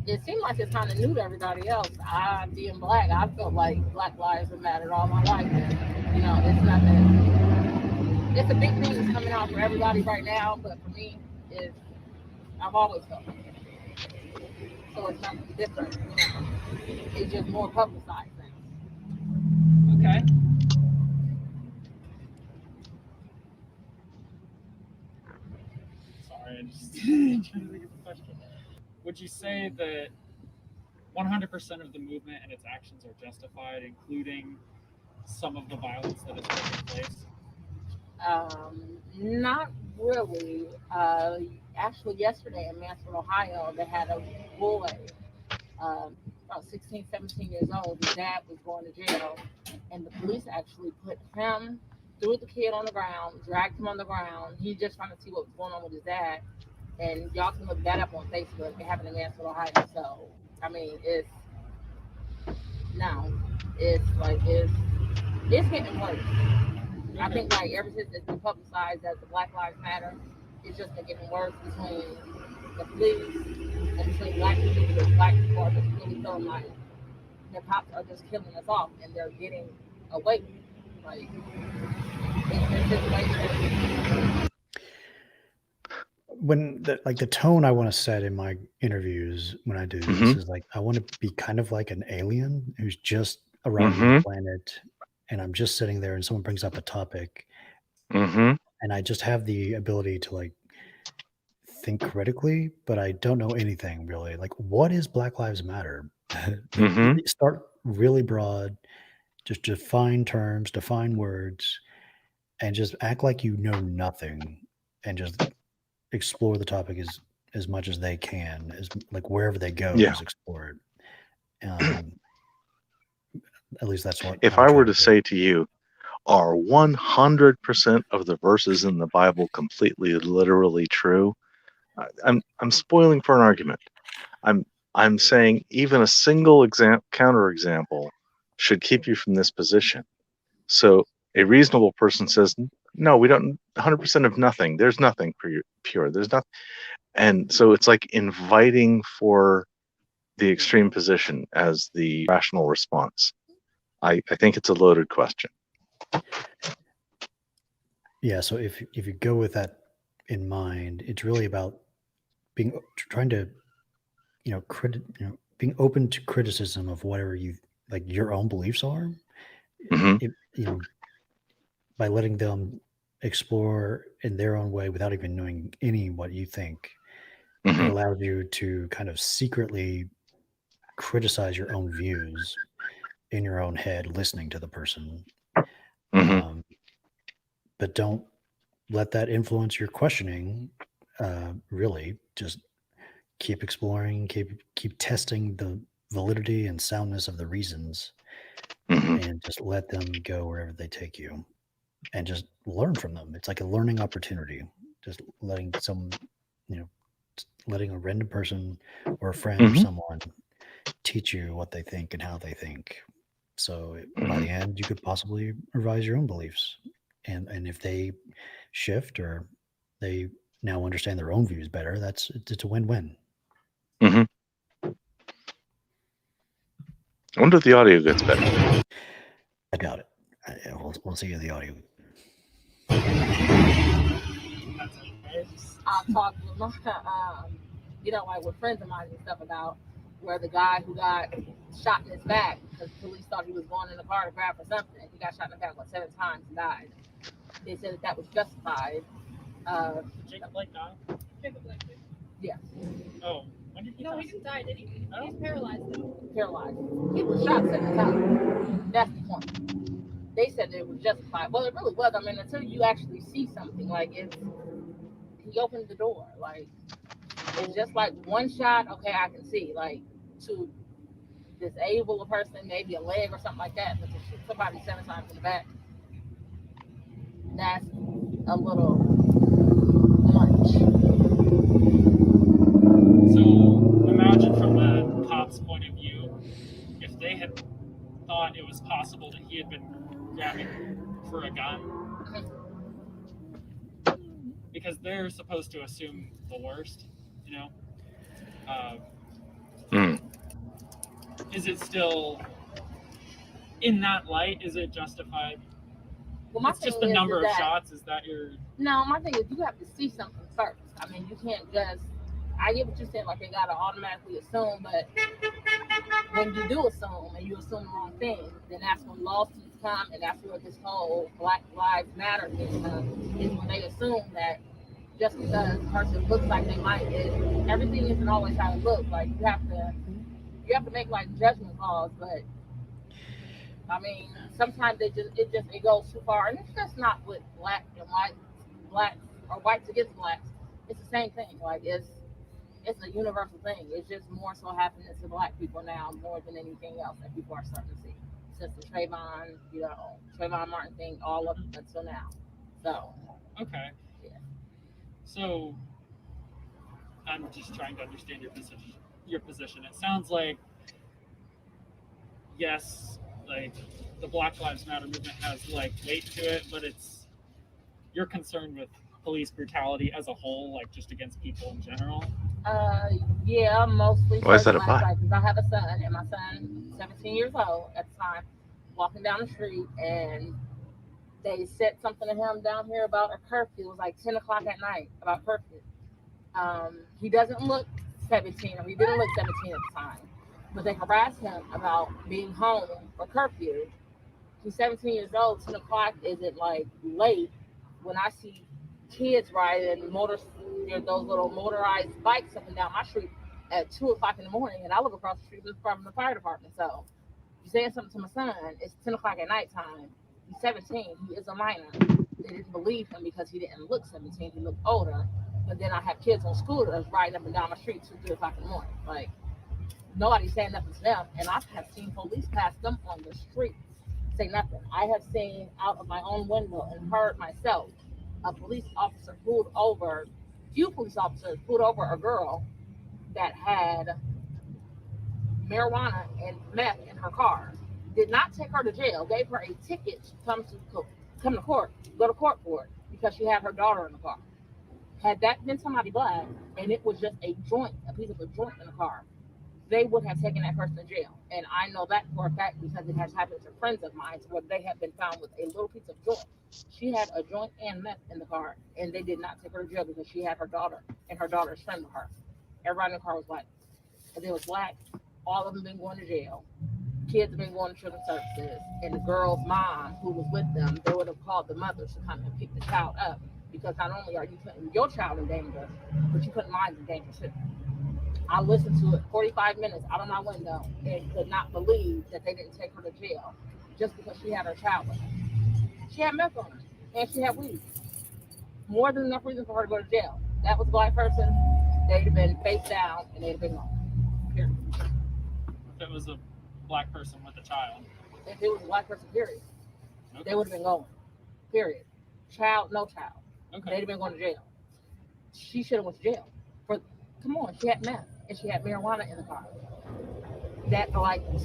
S10: It seemed like it's kind of new to everybody else. I, being black, I felt like Black Lives have mattered all my life. You know, it's nothing. It's a big thing that's coming out for everybody right now, but for me, I've always felt like it. So it's nothing different. You know? It's just more publicized things.
S3: Okay. Sorry, I just trying to think of a question. Would you say that 100% of the movement and its actions are justified, including some of the violence that is taking place?
S10: Not really. Actually, yesterday in Mansfield, Ohio, they had a boy, about 16, 17 years old. His dad was going to jail, and the police actually threw the kid on the ground, dragged him on the ground. He's just trying to see what was going on with his dad. And y'all can look that up on Facebook. It happened in Mansfield, Ohio. So, I mean, it's getting worse. I think like ever since it's been publicized as the Black Lives Matter, it's just been getting worse between the police and between black people, because black people are just really feeling like the cops are just killing us off and they're getting away. Like, it's been situations.
S1: When the tone I want to set in my interviews when I do this is like, I want to be kind of like an alien who's just arrived on the planet, and I'm just sitting there and someone brings up a topic, and I just have the ability to like think critically, but I don't know anything really. Like, what is Black Lives Matter? Start really broad, just define terms, define words, and just act like you know nothing, and just explore the topic as much as they can, as like wherever they go, just explore it. At least that's what.
S2: If I were to say to you, are 100% of the verses in the Bible completely literally true? I'm spoiling for an argument. I'm saying even a single counterexample should keep you from this position. So a reasonable person says, no, we don't. 100% of nothing. There's nothing pure. There's nothing. And so it's like inviting for the extreme position as the rational response. I think it's a loaded question.
S1: Yeah. So if you go with that in mind, it's really about trying to, being open to criticism of whatever you like your own beliefs are. By letting them explore in their own way without even knowing what you think, it allows you to kind of secretly criticize your own views in your own head, listening to the person. but don't let that influence your questioning. Really, just keep exploring, keep testing the validity and soundness of the reasons, and just let them go wherever they take you, and just learn from them. It's like a learning opportunity. Just letting letting a random person or a friend or someone teach you what they think and how they think. So by the end, you could possibly revise your own beliefs, and if they shift or they now understand their own views better, it's a win-win.
S2: I wonder if the audio gets better.
S1: I doubt it. We'll see in the audio.
S10: I've talked with my, like with friends of mine and stuff about where the guy who got shot in his back because police thought he was going in the car to grab for something. He got shot in the back 7 times and died. They said that was justified.
S3: Jacob Blake died?
S4: Jacob Blake.
S10: Yes.
S3: Oh, when did he
S4: No,
S3: die?
S4: he didn't die, did he?
S3: Oh.
S4: He's paralyzed though.
S10: Paralyzed. He was shot 7 times. That's the point. They said it was justified. Well, it really was. I mean, until you actually see something, like he opened the door. Like, it's just like one shot, okay, I can see. Like, to disable a person, maybe a leg or something like that, but to shoot somebody 7 times in the back, that's a little much.
S3: So imagine from the cop's point of view, if they had thought it was possible that he had been grabbing for a gun, because they're supposed to assume the worst, Is it still, in that light, is it justified?
S10: Well, my
S3: it's just
S10: thing
S3: the
S10: is
S3: number of
S10: that,
S3: shots. Is that your?
S10: No, my thing is you have to see something first. I mean, you can't just. I get what you're saying, like they gotta automatically assume, but when you do assume and you assume the wrong thing, then that's when lawsuits come, and that's where this whole Black Lives Matter thing comes. Is when they assume that just because a person looks like they might, everything isn't always how it looks. Like you have to make like judgment calls, but I mean, sometimes it goes too far, and it's just not with black and white, blacks or whites against blacks. It's the same thing. Like it's a universal thing. It's just more so happening to black people now more than anything else that people are starting to see. Since the Trayvon Martin thing, all up until now. So
S3: okay.
S10: Yeah.
S3: So I'm just trying to understand your position. It sounds like yes, like the Black Lives Matter movement has like weight to it, but you're concerned with police brutality as a whole, like just against people in general.
S10: Yeah, mostly.
S2: Why is that a
S10: I have a son, and my son, 17 years old at the time, walking down the street, and they said something to him down here about a curfew. It was like 10 o'clock at night about curfew. He doesn't look 17, or he didn't look 17 at the time, but they harassed him about being home for curfew. He's 17 years old. 10 o'clock isn't like late. When I see kids riding those little motorized bikes up and down my street at 2 o'clock in the morning, and I live across the street from the fire department. So you're saying something to my son, it's 10 o'clock at nighttime. He's 17. He is a minor. They didn't believe him because he didn't look 17. He looked older. But then I have kids on scooters riding up and down my street 2, 3 o'clock in the morning. Like, nobody's saying nothing to them. And I have seen police pass them on the street say nothing. I have seen out of my own window and heard myself a few police officers pulled over a girl that had marijuana and meth in her car. Did not take her to jail, gave her a ticket to go to court for it because she had her daughter in the car. Had that been somebody black and it was just a piece of a joint in the car, they would have taken that person to jail. And I know that for a fact because it has happened to friends of mine where they have been found with a little piece of joint. She had a joint and meth in the car, and they did not take her to jail because she had her daughter and her daughter's friend with her. Everybody in the car was white. If they was black, all of them been going to jail. Kids have been going to children's services, and the girl's mom who was with them, they would have called the mother to come and pick the child up because not only are you putting your child in danger, but you put mine in danger too. I listened to it 45 minutes out of my window and could not believe that they didn't take her to jail just because she had her child with her. She had meth on her. and she had weed. More than enough reason for her to go to jail. That was a black person, they'd have been face down and they'd have been gone. Period.
S3: If it was a black person with a child.
S10: If it was a black person, period,
S3: Okay.
S10: they would have been going. Period. Child, no child.
S3: Okay.
S10: They'd have been going to jail. She should have went to jail. Come on, she had meth and she had marijuana in the car.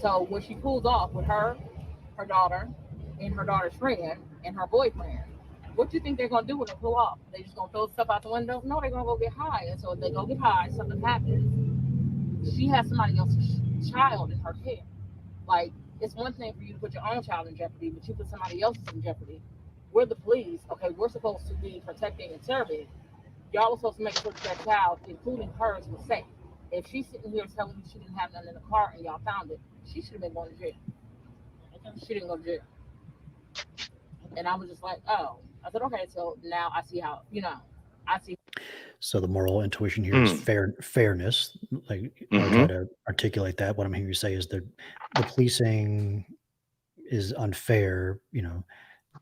S10: So when she pulls off with her daughter, and her daughter's friend and her boyfriend, what do you think they're gonna do when they pull off? They just gonna throw stuff out the window? No, they're gonna go get high. And so if they go get high, something happens. She has somebody else's child in her care. Like, it's one thing for you to put your own child in jeopardy, but you put somebody else's in jeopardy. We're the police. Okay, we're supposed to be protecting and serving. Y'all are supposed to make sure that child, including hers, was safe. If she's sitting here telling you she didn't have nothing in the car and y'all found it, she should have been going to jail. Okay. She didn't go to jail. And I was just like, oh. I said, okay, so now I see how, I see.
S1: So the moral intuition here is fairness. Like, I'll try to articulate that. What I'm hearing you say is that the policing is unfair.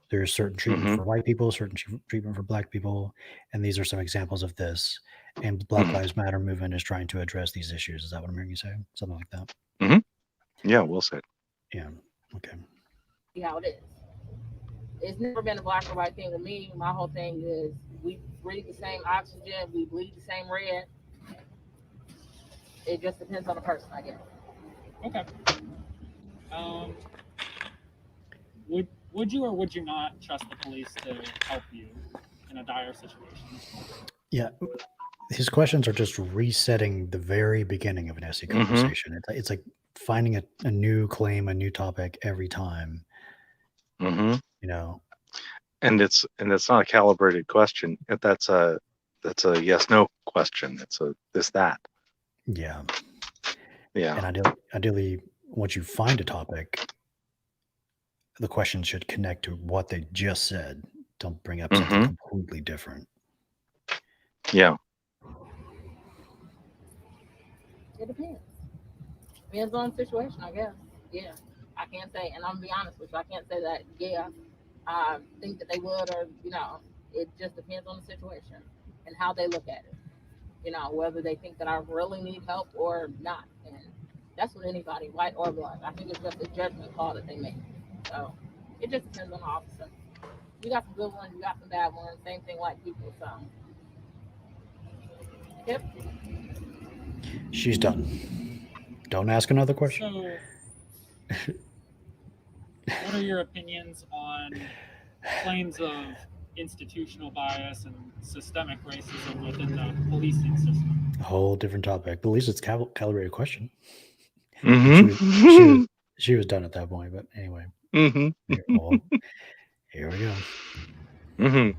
S1: There's certain treatment for white people, certain treatment for black people, and these are some examples of this. And the Black Lives Matter movement is trying to address these issues. Is that what I'm hearing you say? Something like that?
S2: Yeah, well said.
S1: Yeah. Okay.
S10: See how it is. It's never been a black or white thing with me. My whole thing is we breathe the same oxygen, we bleed the same red. It just depends on the person, I guess.
S3: Okay. Would you or would you not trust the police to help you in a dire situation?
S1: Yeah. His questions are just resetting the very beginning of an essay conversation. It's like finding a new claim, a new topic every time.
S2: And it's not a calibrated question. That's a yes/no question. It's a that.
S1: Yeah.
S2: Yeah.
S1: And ideally, once you find a topic, the question should connect to what they just said. Don't bring up something completely different.
S2: Yeah.
S10: It depends. Depends on the situation, I guess. Yeah. I can't say, and I'm gonna be honest with you, I can't say that, I think that they would, or, it just depends on the situation and how they look at it. Whether they think that I really need help or not. And that's with anybody, white or black. I think it's just a judgment call that they make. So it just depends on the officer. You got some good ones, you got some bad ones, same thing like people, so. Yep.
S1: She's done. Don't ask another question.
S3: So, what are your opinions on claims of institutional bias and systemic racism within the policing system?
S1: A whole different topic. At least it's calibrated question.
S2: Mm-hmm.
S1: She was done at that point, but anyway.
S2: Mm-hmm.
S1: Here we go.
S2: Mm-hmm.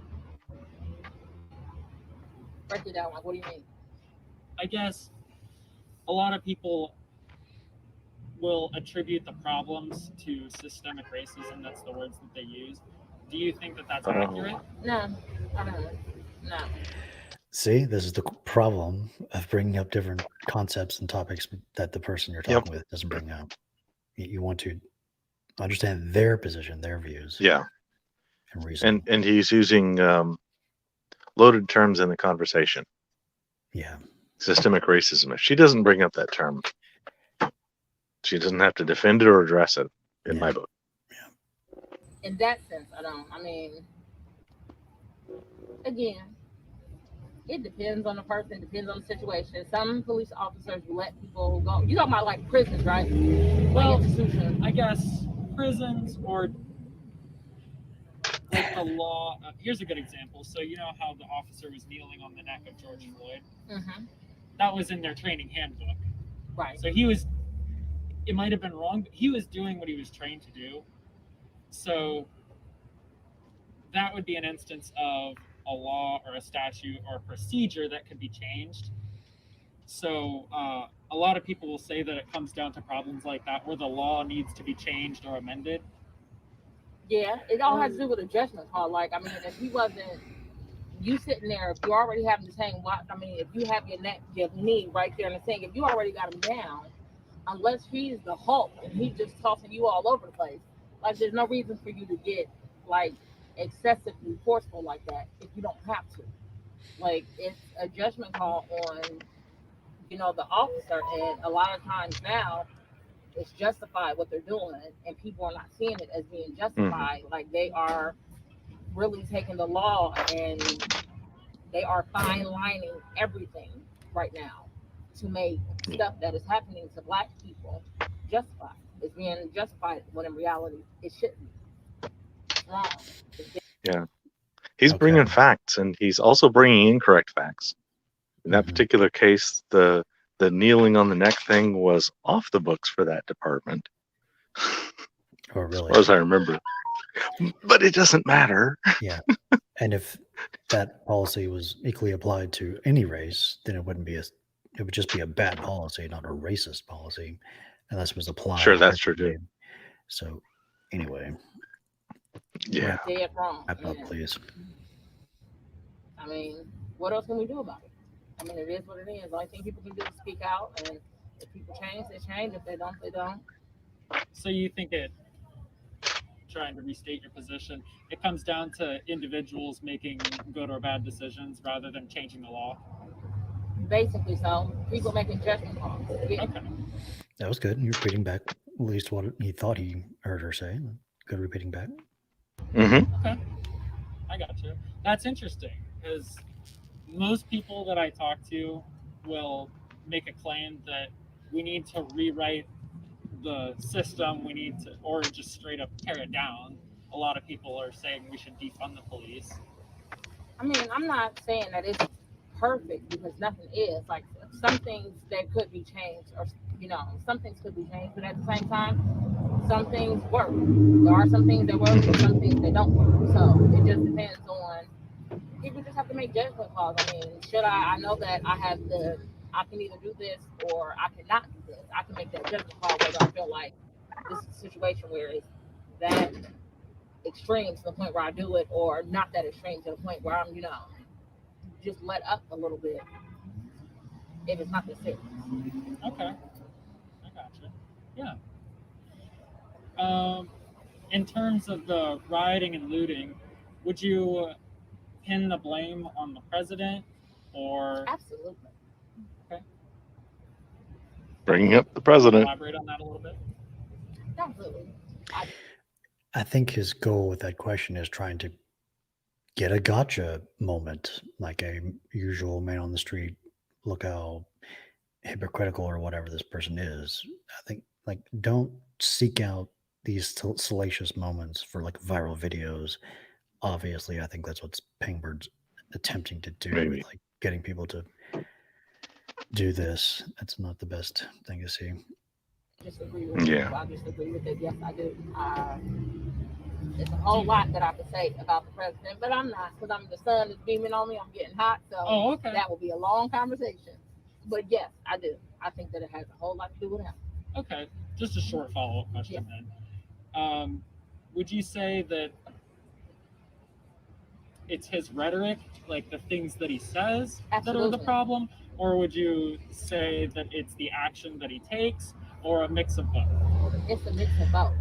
S10: Break it down. Like, what do you mean?
S3: I guess a lot of people will attribute the problems to systemic racism. That's the words that they use. Do you think that that's accurate?
S10: No, I don't know. No.
S1: See, this is the problem of bringing up different concepts and topics that the person you're talking with doesn't bring up. You want to understand their position, their views.
S2: Yeah.
S1: And reason.
S2: And he's using loaded terms in the conversation.
S1: Yeah.
S2: Systemic racism. If she doesn't bring up that term, she doesn't have to defend it or address it in my book.
S10: Yeah. In that sense, I don't. I mean, again, it depends on the person, depends on the situation. Some police officers let people go. You talking about like prisons, right?
S3: Well, I guess prisons or like the law. Here's a good example. So you know how the officer was kneeling on the neck of George Floyd?
S10: Mm-hmm.
S3: That was in their training handbook.
S10: Right.
S3: So he was, it might have been wrong, but he was doing what he was trained to do. So that would be an instance of a law or a statute or a procedure that could be changed. So a lot of people will say that it comes down to problems like that where the law needs to be changed or amended.
S10: Yeah, it all has to do with a judgment call. Like, I mean, if he wasn't, you sitting there, if you already have the same, I mean, if you have your knee right there in the thing, if you already got him down, unless he's the Hulk and he's just tossing you all over the place, like, there's no reason for you to get, like, excessively forceful like that if you don't have to. Like, it's a judgment call on, you know, the officer, and a lot of times now it's justified what they're doing, and people are not seeing it as being justified. Like, they are really taking the law and they are fine lining everything right now to make stuff that is happening to Black people justified. It's being justified when in reality it shouldn't be. It's wrong.
S2: Yeah. He's
S1: Okay.
S2: bringing facts, and he's also bringing incorrect facts. In that particular case, the kneeling on the neck thing was off the books for that department,
S1: Oh,
S2: as
S1: really?
S2: far as I remember. But it doesn't matter.
S1: Yeah. And if that policy was equally applied to any race, then it wouldn't be it would just be a bad policy, not a racist policy, unless it was applied.
S2: Sure, that's true too.
S1: differently. So, anyway,
S2: Yeah.
S10: Dead wrong.
S1: wrap up,
S10: man.
S1: please.
S10: I mean, what else can we do about it? I mean, it is what it is. The only thing people can do is speak out, and if people change, they change. If they don't, they don't.
S3: So you think it, trying to restate your position, it comes down to individuals making good or bad decisions rather than changing the law?
S10: Basically, so people making judgment calls. Yeah.
S3: Okay.
S1: That was good. You're repeating back at least what he thought he heard her say. Good repeating back.
S2: Mm-hmm.
S3: Okay. I got you. That's interesting, because most people that I talk to will make a claim that we need to rewrite the system, we need to, or just straight up tear it down. A lot of people are saying we should defund the police.
S10: I mean, I'm not saying that it's perfect, because nothing is. Like, some things that could be changed, or, you know, some things could be changed, but at the same time, some things work. There are some things that work, and some things that don't work. So it just depends on, people just have to make judgment calls. I mean, I know that I can either do this or I cannot do this. I can make that judgment call whether I feel like this is a situation where it's that extreme to the point where I do it, or not that extreme to the point where I'm, you know, just let up a little bit if it's not that serious.
S3: Okay. I gotcha. Yeah. In terms of the rioting and looting, would you pin the blame on the president, or
S10: Absolutely.
S2: Bringing up the president.
S3: elaborate on that a little bit?
S10: Absolutely.
S1: I think his goal with that question is trying to get a gotcha moment, like a usual man on the street, look how hypocritical or whatever this person is. I think, like, don't seek out these salacious moments for like viral videos. Obviously, I think that's what Pangburn's attempting to do,
S2: Maybe.
S1: with like getting people to do this. That's not the best thing to see.
S10: Disagree with
S2: Yeah.
S10: you. I disagree with it. Yes, I do. There's a whole lot that I could say about the president, but I'm not, because the sun is beaming on me. I'm getting hot, so
S3: Oh, okay.
S10: that will be a long conversation. But yes, I do. I think that it has a whole lot to do with him.
S3: Okay, just a short follow-up question then. Would you say that it's his rhetoric, like the things that he says, that are the
S10: Absolutely.
S3: problem, or would you say that it's the action that he takes, or a mix of both?
S10: It's a mix of both.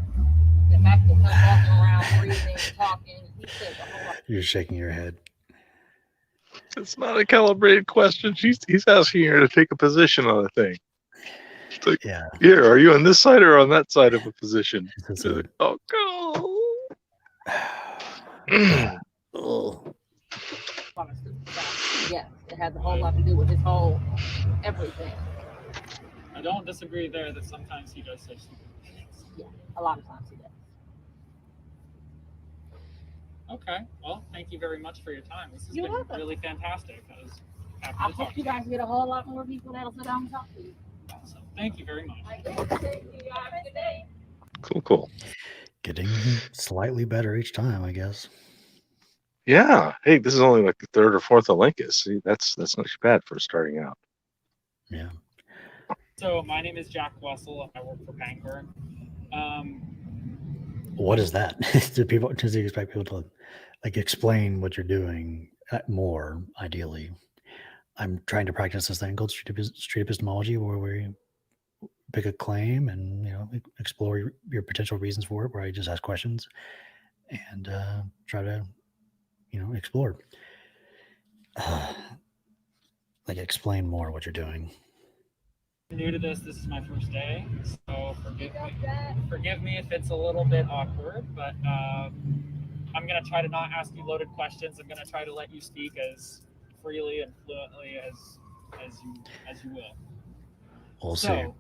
S10: The fact that him walking around, breathing, talking, he says a whole lot.
S1: You're shaking your head.
S2: It's not a calibrated question. He's asking her to take a position on a thing. It's like,
S1: Yeah.
S2: yeah, are you on this side or on that side of a position?
S1: It's
S2: She's like, oh, go.
S1: Oh.
S10: Yes, it has a whole lot to do with his whole everything.
S3: I don't disagree there that sometimes he does say stupid things.
S10: Yeah, a lot of times he does.
S3: Okay, well, thank you very much for your time. This has
S10: You're
S3: been
S10: welcome.
S3: really fantastic. I was happy
S10: I
S3: to
S10: hope
S3: talk
S10: you
S3: to you.
S10: guys get a whole lot more people that'll sit down and talk to you.
S3: So, thank you very much.
S2: Cool.
S1: Getting slightly better each time, I guess.
S2: Yeah. Hey, this is only like the third or fourth Olympus. See, that's not too bad for starting out.
S1: Yeah.
S3: So, my name is Jack Wessel. I work for Pangburn.
S1: What is that? Does he expect people to like explain what you're doing more, ideally? I'm trying to practice this thing called street epistemology, where we pick a claim and explore your potential reasons for it, where I just ask questions. and try to, explore. Like, explain more what you're doing.
S3: New to this is my first day, so forgive me if it's a little bit awkward, but I'm gonna try to not ask you loaded questions. I'm gonna try to let you speak as freely and fluently as you will.
S1: We'll see.
S3: So,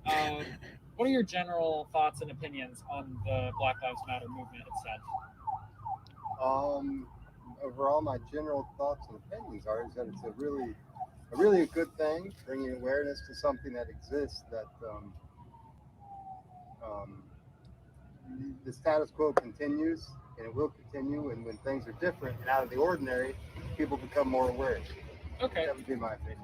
S3: what are your general thoughts and opinions on the Black Lives Matter movement itself?
S11: Overall, my general thoughts and opinions are is that it's a really good thing, bringing awareness to something that exists, that the status quo continues, and it will continue, and when things are different and out of the ordinary, people become more aware.
S3: Okay.
S11: That would be my opinion.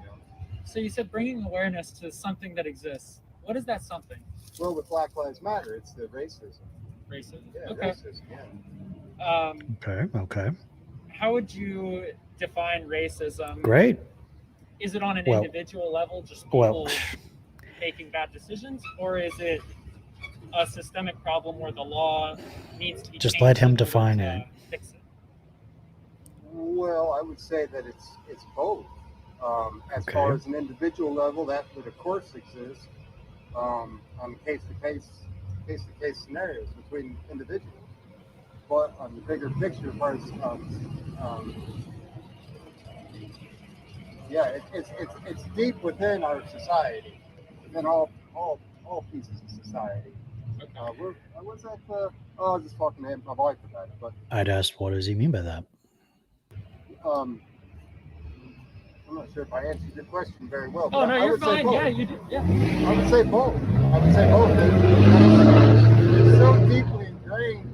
S3: So you said bringing awareness to something that exists. What is that something?
S11: Well, with Black Lives Matter, it's the racism.
S3: Racism?
S11: Yeah,
S3: okay.
S11: Racism, yeah.
S1: Okay.
S3: How would you define racism?
S1: Great.
S3: Is it on an individual level, just people making bad decisions, or is it a systemic problem where the law needs to be
S1: just
S3: changed
S1: let him
S3: in order
S1: define
S3: to
S1: it?
S3: fix it?
S11: Well, I would say that it's both. As far as an individual level, that would of course exist on case-to-case scenarios between individuals. But on the bigger picture, as far as it's deep within our society, within all pieces of society. What's that? I was just talking to my wife about it, but
S1: I'd asked, what does he mean by that?
S11: I'm not sure if I answered your question very well.
S3: Oh, no, you're fine. Yeah, you did. Yeah.
S11: I would say both. It's so deeply ingrained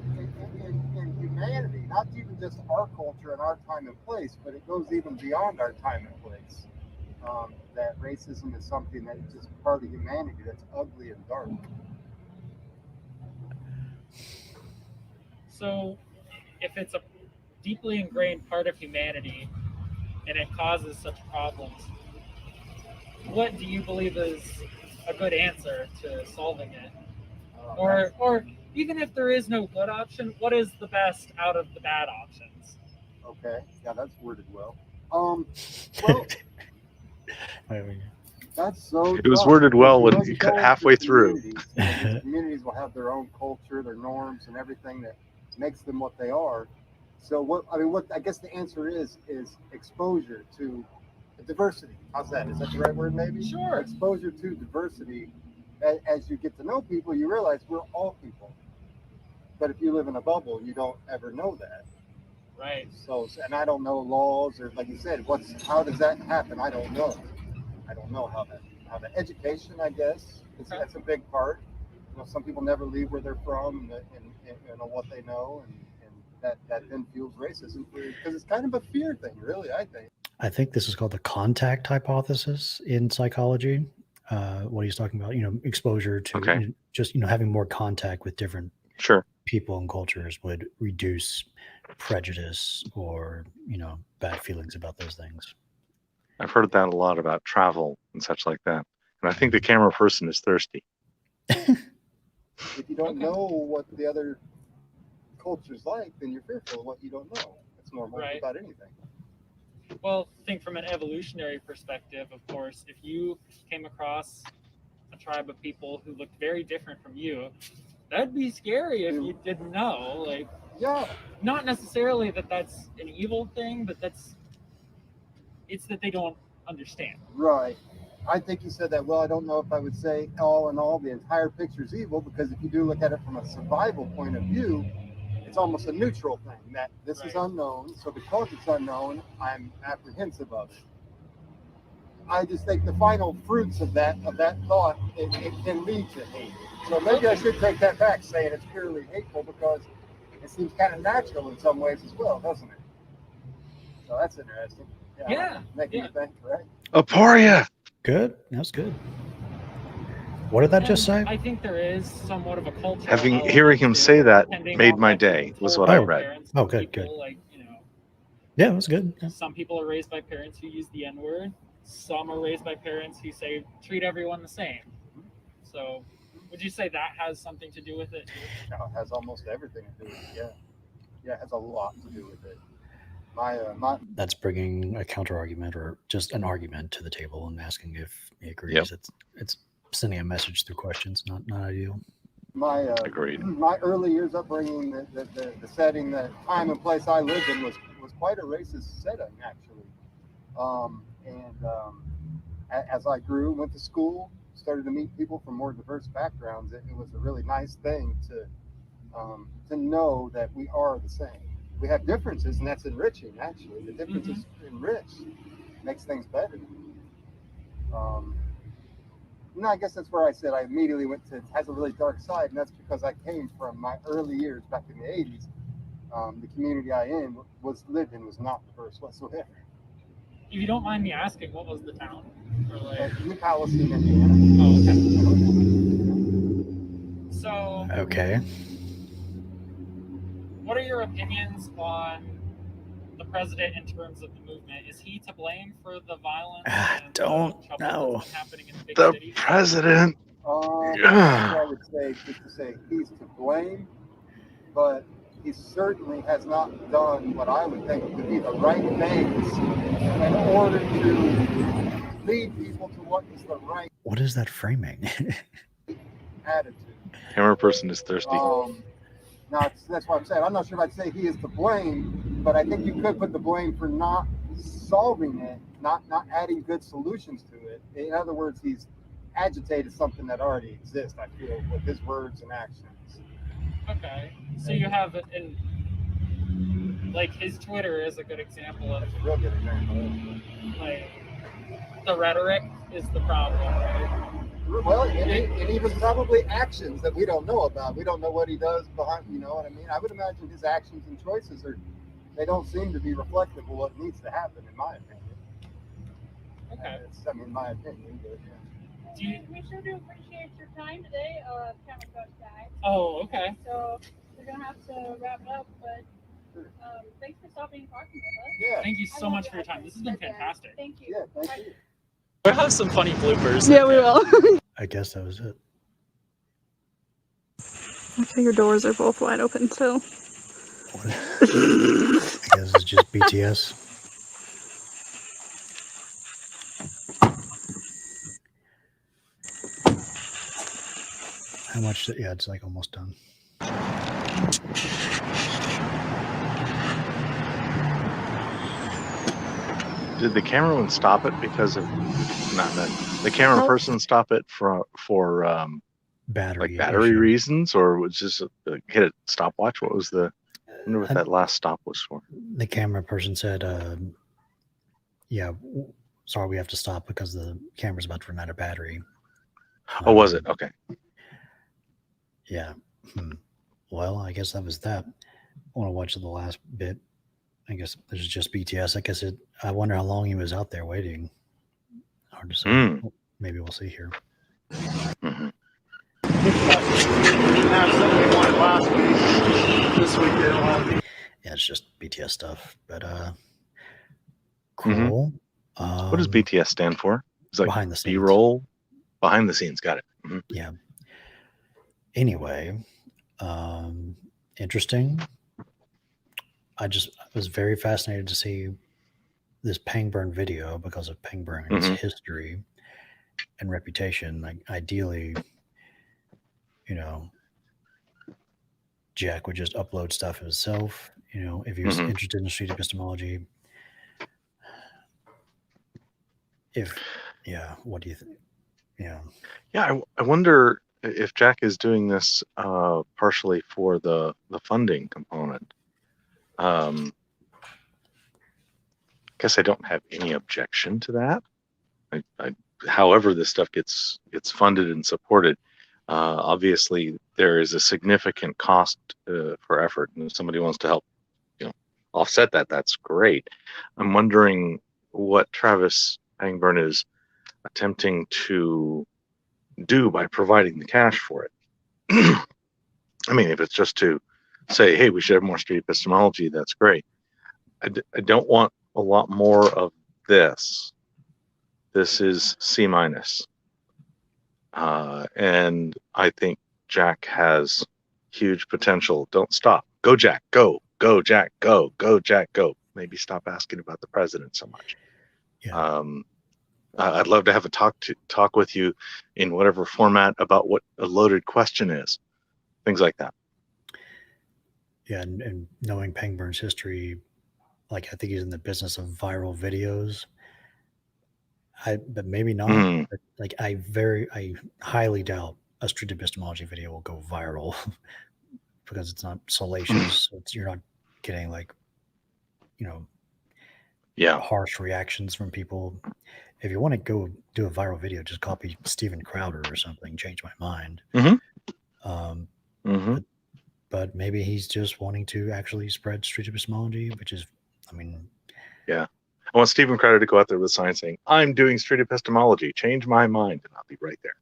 S11: in humanity, not even just our culture and our time and place, but it goes even beyond our time and place. That racism is something that is just part of humanity that's ugly and dark.
S3: So, if it's a deeply ingrained part of humanity and it causes such problems, what do you believe is a good answer to solving it? Or even if there is no good option, what is the best out of the bad options?
S11: Okay, yeah, that's worded well. That's so.
S2: It was worded well when you cut halfway through.
S11: These communities will have their own culture, their norms, and everything that makes them what they are. So what I guess the answer is exposure to diversity. How's that? Is that the right word? Maybe.
S3: Sure.
S11: Exposure to diversity. As you get to know people, you realize we're all people. But if you live in a bubble, you don't ever know that.
S3: Right.
S11: So, and I don't know laws or, like you said, how does that happen? I don't know. I don't know how the education, I guess, that's a big part. Some people never leave where they're from and know what they know, and that then fuels racism because it's kind of a fear thing, really. I think
S1: this is called the contact hypothesis in psychology. What he's talking about, exposure to just having more contact with different people and cultures would reduce prejudice or bad feelings about those things.
S2: I've heard that a lot about travel and such like that. And I think the camera person is thirsty.
S11: If you don't know what the other culture's like, then you're fearful of what you don't know. It's normal about anything.
S3: Well, think from an evolutionary perspective, of course, if you came across a tribe of people who looked very different from you, that'd be scary if you didn't know. Not necessarily that that's an evil thing, but it's that they don't understand.
S11: Right. I think you said that well. I don't know if I would say all in all the entire picture is evil, because if you do look at it from a survival point of view, it's almost a neutral thing that this is unknown. So because it's unknown, I'm apprehensive of it. I just think the final fruits of that thought, it can lead to hate. So maybe I should take that back, saying it's purely hateful, because it seems kind of natural in some ways as well, doesn't it? So that's interesting. Making you think, right?
S2: Aporia!
S1: Good. That's good. What did that just say?
S3: I think there is somewhat of a culture.
S2: Hearing him say that made my day, was what I read.
S1: Oh, good. Yeah, it was good. Yeah.
S3: Some people are raised by parents who use the N-word. Some are raised by parents who say, treat everyone the same. So would you say that has something to do with it?
S11: No, it has almost everything to do with it, yeah. Yeah, it has a lot to do with it. My
S1: That's bringing a counter argument or just an argument to the table and asking if he agrees.
S2: Yep.
S1: It's sending a message through questions, not ideal.
S11: my
S2: Agreed.
S11: my early years upbringing, the setting, the time and place I lived in was quite a racist setting, actually. As I grew, went to school, started to meet people from more diverse backgrounds, it was a really nice thing to know that we are the same. We have differences, and that's enriching. Actually, the differences enrich, makes things better. No, I guess that's where I said I immediately went to, it has a really dark side, and that's because I came from my early years back in the 80s. The community I lived in was not diverse whatsoever.
S3: If you don't mind me asking, what was the town? Or like...
S11: New Palestine, Indiana.
S3: Oh, okay. So,
S1: Okay.
S3: what are your opinions on the president in terms of the movement? Is he to blame for the violence and
S1: Don't
S3: trouble
S1: know.
S3: that's been happening in the big
S2: The
S3: cities?
S2: president.
S11: I would say just to say he's to blame, but he certainly has not done what I would think would be the right things in order to lead people to what is the right
S1: What is that framing?
S11: attitude.
S2: Camera person is thirsty.
S11: That's what I'm saying. I'm not sure if I'd say he is to blame, but I think you could put the blame for not solving it, not adding good solutions to it. In other words, he's agitated something that already exists, I feel, with his words and actions.
S3: Okay. So you have, like, his Twitter is a good example of,
S11: That's a real good example.
S3: like, the rhetoric is the problem, right?
S11: Well, and even probably actions that we don't know about. We don't know what he does behind, you know what I mean? I would imagine his actions and choices they don't seem to be reflective of what needs to happen, in my opinion.
S3: Okay.
S11: My opinion, but yeah.
S4: We sure do appreciate your time today, Camera Coach Guy.
S3: Oh, okay.
S4: So we're gonna have to wrap it up, but thanks for stopping and talking with us.
S11: Yeah.
S3: Thank you so much for your time. This has been fantastic.
S4: Thank you.
S11: Yeah, thank you.
S3: We'll have some funny bloopers.
S9: Yeah, we will.
S1: I guess that was it.
S9: Okay, your doors are both wide open, so.
S1: I guess it's just BTS. How much? Yeah, it's like almost done.
S2: Did the cameraman stop it because of the camera person stop it for
S1: Battery
S2: battery
S1: issue.
S2: reasons, or was just hit a stopwatch? What was I wonder what that last stop was for.
S1: The camera person said, sorry, we have to stop because the camera's about to run out of battery.
S2: Oh, was it? Okay.
S1: Yeah. Well, I guess that was that. I want to watch the last bit. I guess there's just BTS. I wonder how long he was out there waiting. Hard to say. Maybe we'll see here.
S2: Mm-hmm.
S1: Yeah, it's just BTS stuff. But cool.
S2: What does BTS stand for? It's like
S1: behind the scenes.
S2: B-roll. Behind the scenes. Got it. Mm-hmm.
S1: Yeah. Anyway, interesting. I was very fascinated to see this Pangburn video because of Pangburn's history and reputation. Like, ideally, Jack would just upload stuff himself. If he was interested in street epistemology. What do you think?
S2: Yeah, I wonder if Jack is doing this partially for the funding component. Guess I don't have any objection to that. However this stuff gets funded and supported, obviously there is a significant cost for effort, and if somebody wants to help, offset that, that's great. I'm wondering what Travis Pangburn is attempting to do by providing the cash for it. I mean, if it's just to say, hey, we should have more street epistemology, that's great. I don't want a lot more of this. This is C-. And I think Jack has huge potential. Don't stop. Go, Jack. Go go, Jack, go, Jack, go. Maybe stop asking about the president so much.
S1: Yeah.
S2: I'd love to have a talk with you in whatever format about what a loaded question is, things like that.
S1: Yeah, and knowing Pangburn's history, like I think he's in the business of viral videos. But maybe not. But like I highly doubt a street epistemology video will go viral because it's not salacious. You're not getting like, harsh reactions from people. If you want to go do a viral video, just copy Steven Crowder or something. Change my mind. But maybe he's just wanting to actually spread street epistemology, which is,
S2: yeah. I want Steven Crowder to go out there with a sign saying, "I'm doing street epistemology. Change my mind," and I'll be right there.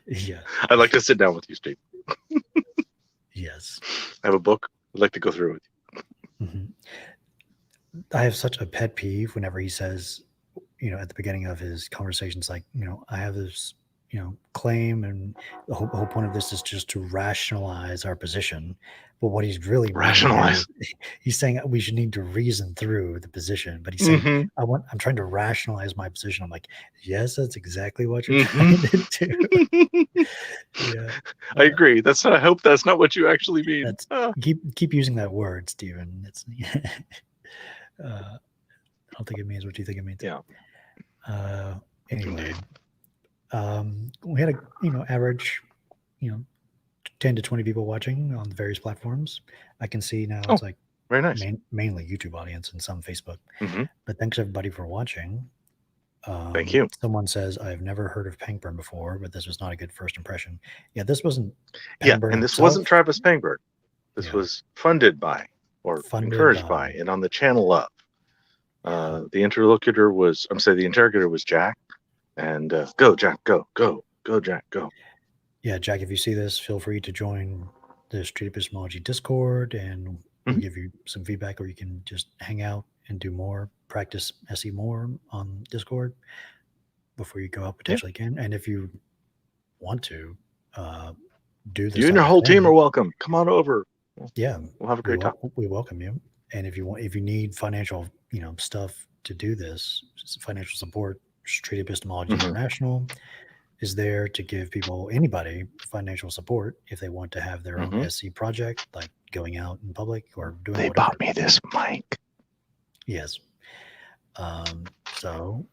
S1: Yeah.
S2: I'd like to sit down with you, Steve.
S1: Yes.
S2: I have a book. I'd like to go through it with
S1: you. I have such a pet peeve whenever he says, at the beginning of his conversations, like, I have this, claim, and the whole point of this is just to rationalize our position. But what he's really
S2: rationalize,
S1: he's saying we should need to reason through the position. But he's saying, I'm trying to rationalize my position. I'm like, yes, that's exactly what you're trying to do. Yeah,
S2: I agree. I hope that's not what you actually mean.
S1: Keep using that word, Stephen. It's I don't think it means what you think it means.
S2: Yeah.
S1: Anyway, we had a average 10 to 20 people watching on the various platforms. I can see now it's like
S2: very nice.
S1: Mainly YouTube audience and some Facebook. But thanks everybody for watching.
S2: Thank you.
S1: Someone says, I've never heard of Pangburn before, but this was not a good first impression. Yeah, this wasn't Pangburn
S2: and this
S1: himself.
S2: Wasn't Travis Pangburn. This was funded by or encouraged by and on the channel of. The interrogator was Jack. And go, Jack, go, Jack, go.
S1: Yeah, Jack, if you see this, feel free to join the Street Epistemology Discord, and we'll give you some feedback, or you can just hang out and do more, practice SE more on Discord before you go out potentially again. And if you want to do this,
S2: you and your whole team are welcome. Come on over.
S1: Yeah,
S2: we'll have a great time.
S1: We welcome you. And if you need financial, stuff to do this, financial support, Street Epistemology International is there to give anybody financial support if they want to have their own SC project, like going out in public or doing
S2: They
S1: whatever.
S2: bought me this mic.
S1: Yes. So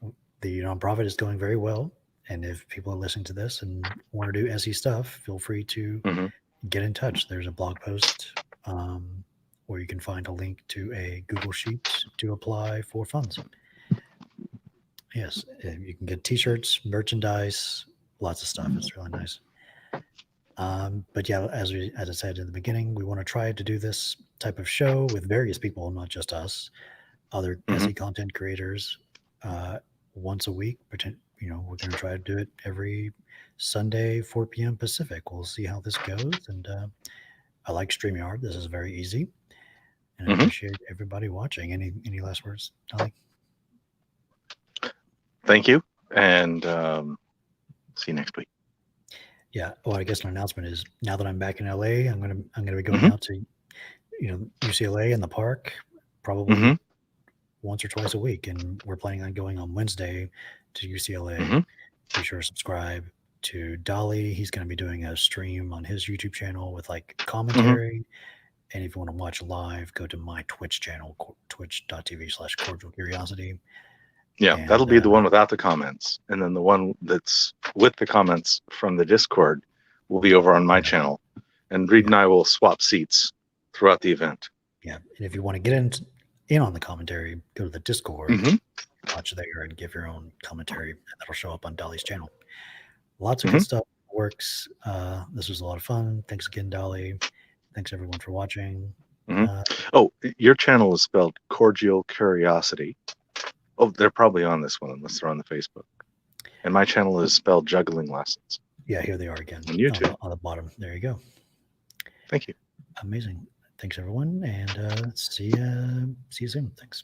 S1: the nonprofit is going very well. And if people are listening to this and want to do SE stuff, feel free to get in touch. There's a blog post where you can find a link to a Google Sheet to apply for funds. Yes, you can get t-shirts, merchandise, lots of stuff. It's really nice. But yeah, as I said in the beginning, we want to try to do this type of show with various people, not just us, other SE content creators, once a week. We're going to try to do it every Sunday, 4 p.m. Pacific. We'll see how this goes. And I like StreamYard. This is very easy. And I appreciate everybody watching. Any last words, Dali?
S2: Thank you, and see you next week.
S1: Yeah. Well, I guess an announcement is now that I'm back in LA, I'm gonna be going out to, UCLA in the park, probably once or twice a week, and we're planning on going on Wednesday to UCLA. Be sure to subscribe to Dali. He's going to be doing a stream on his YouTube channel with like commentary. And if you want to watch live, go to my Twitch channel, twitch.tv/Cordial Curiosity.
S2: Yeah, and that'll be the one without the comments. And then the one that's with the comments from the Discord will be over on my channel. And Reid and I will swap seats throughout the event.
S1: Yeah, and if you want to get in on the commentary, go to the Discord, watch there, and give your own commentary. And that'll show up on Dali's channel. Lots of good stuff works. This was a lot of fun. Thanks again, Dali. Thanks, everyone, for watching.
S2: Your channel is spelled Cordial Curiosity. Oh, they're probably on this one, unless they're on the Facebook. And my channel is spelled JugglingLessons.
S1: Yeah, here they are again.
S2: On YouTube.
S1: On the bottom. There you go.
S2: Thank you.
S1: Amazing. Thanks, everyone. And see you soon. Thanks.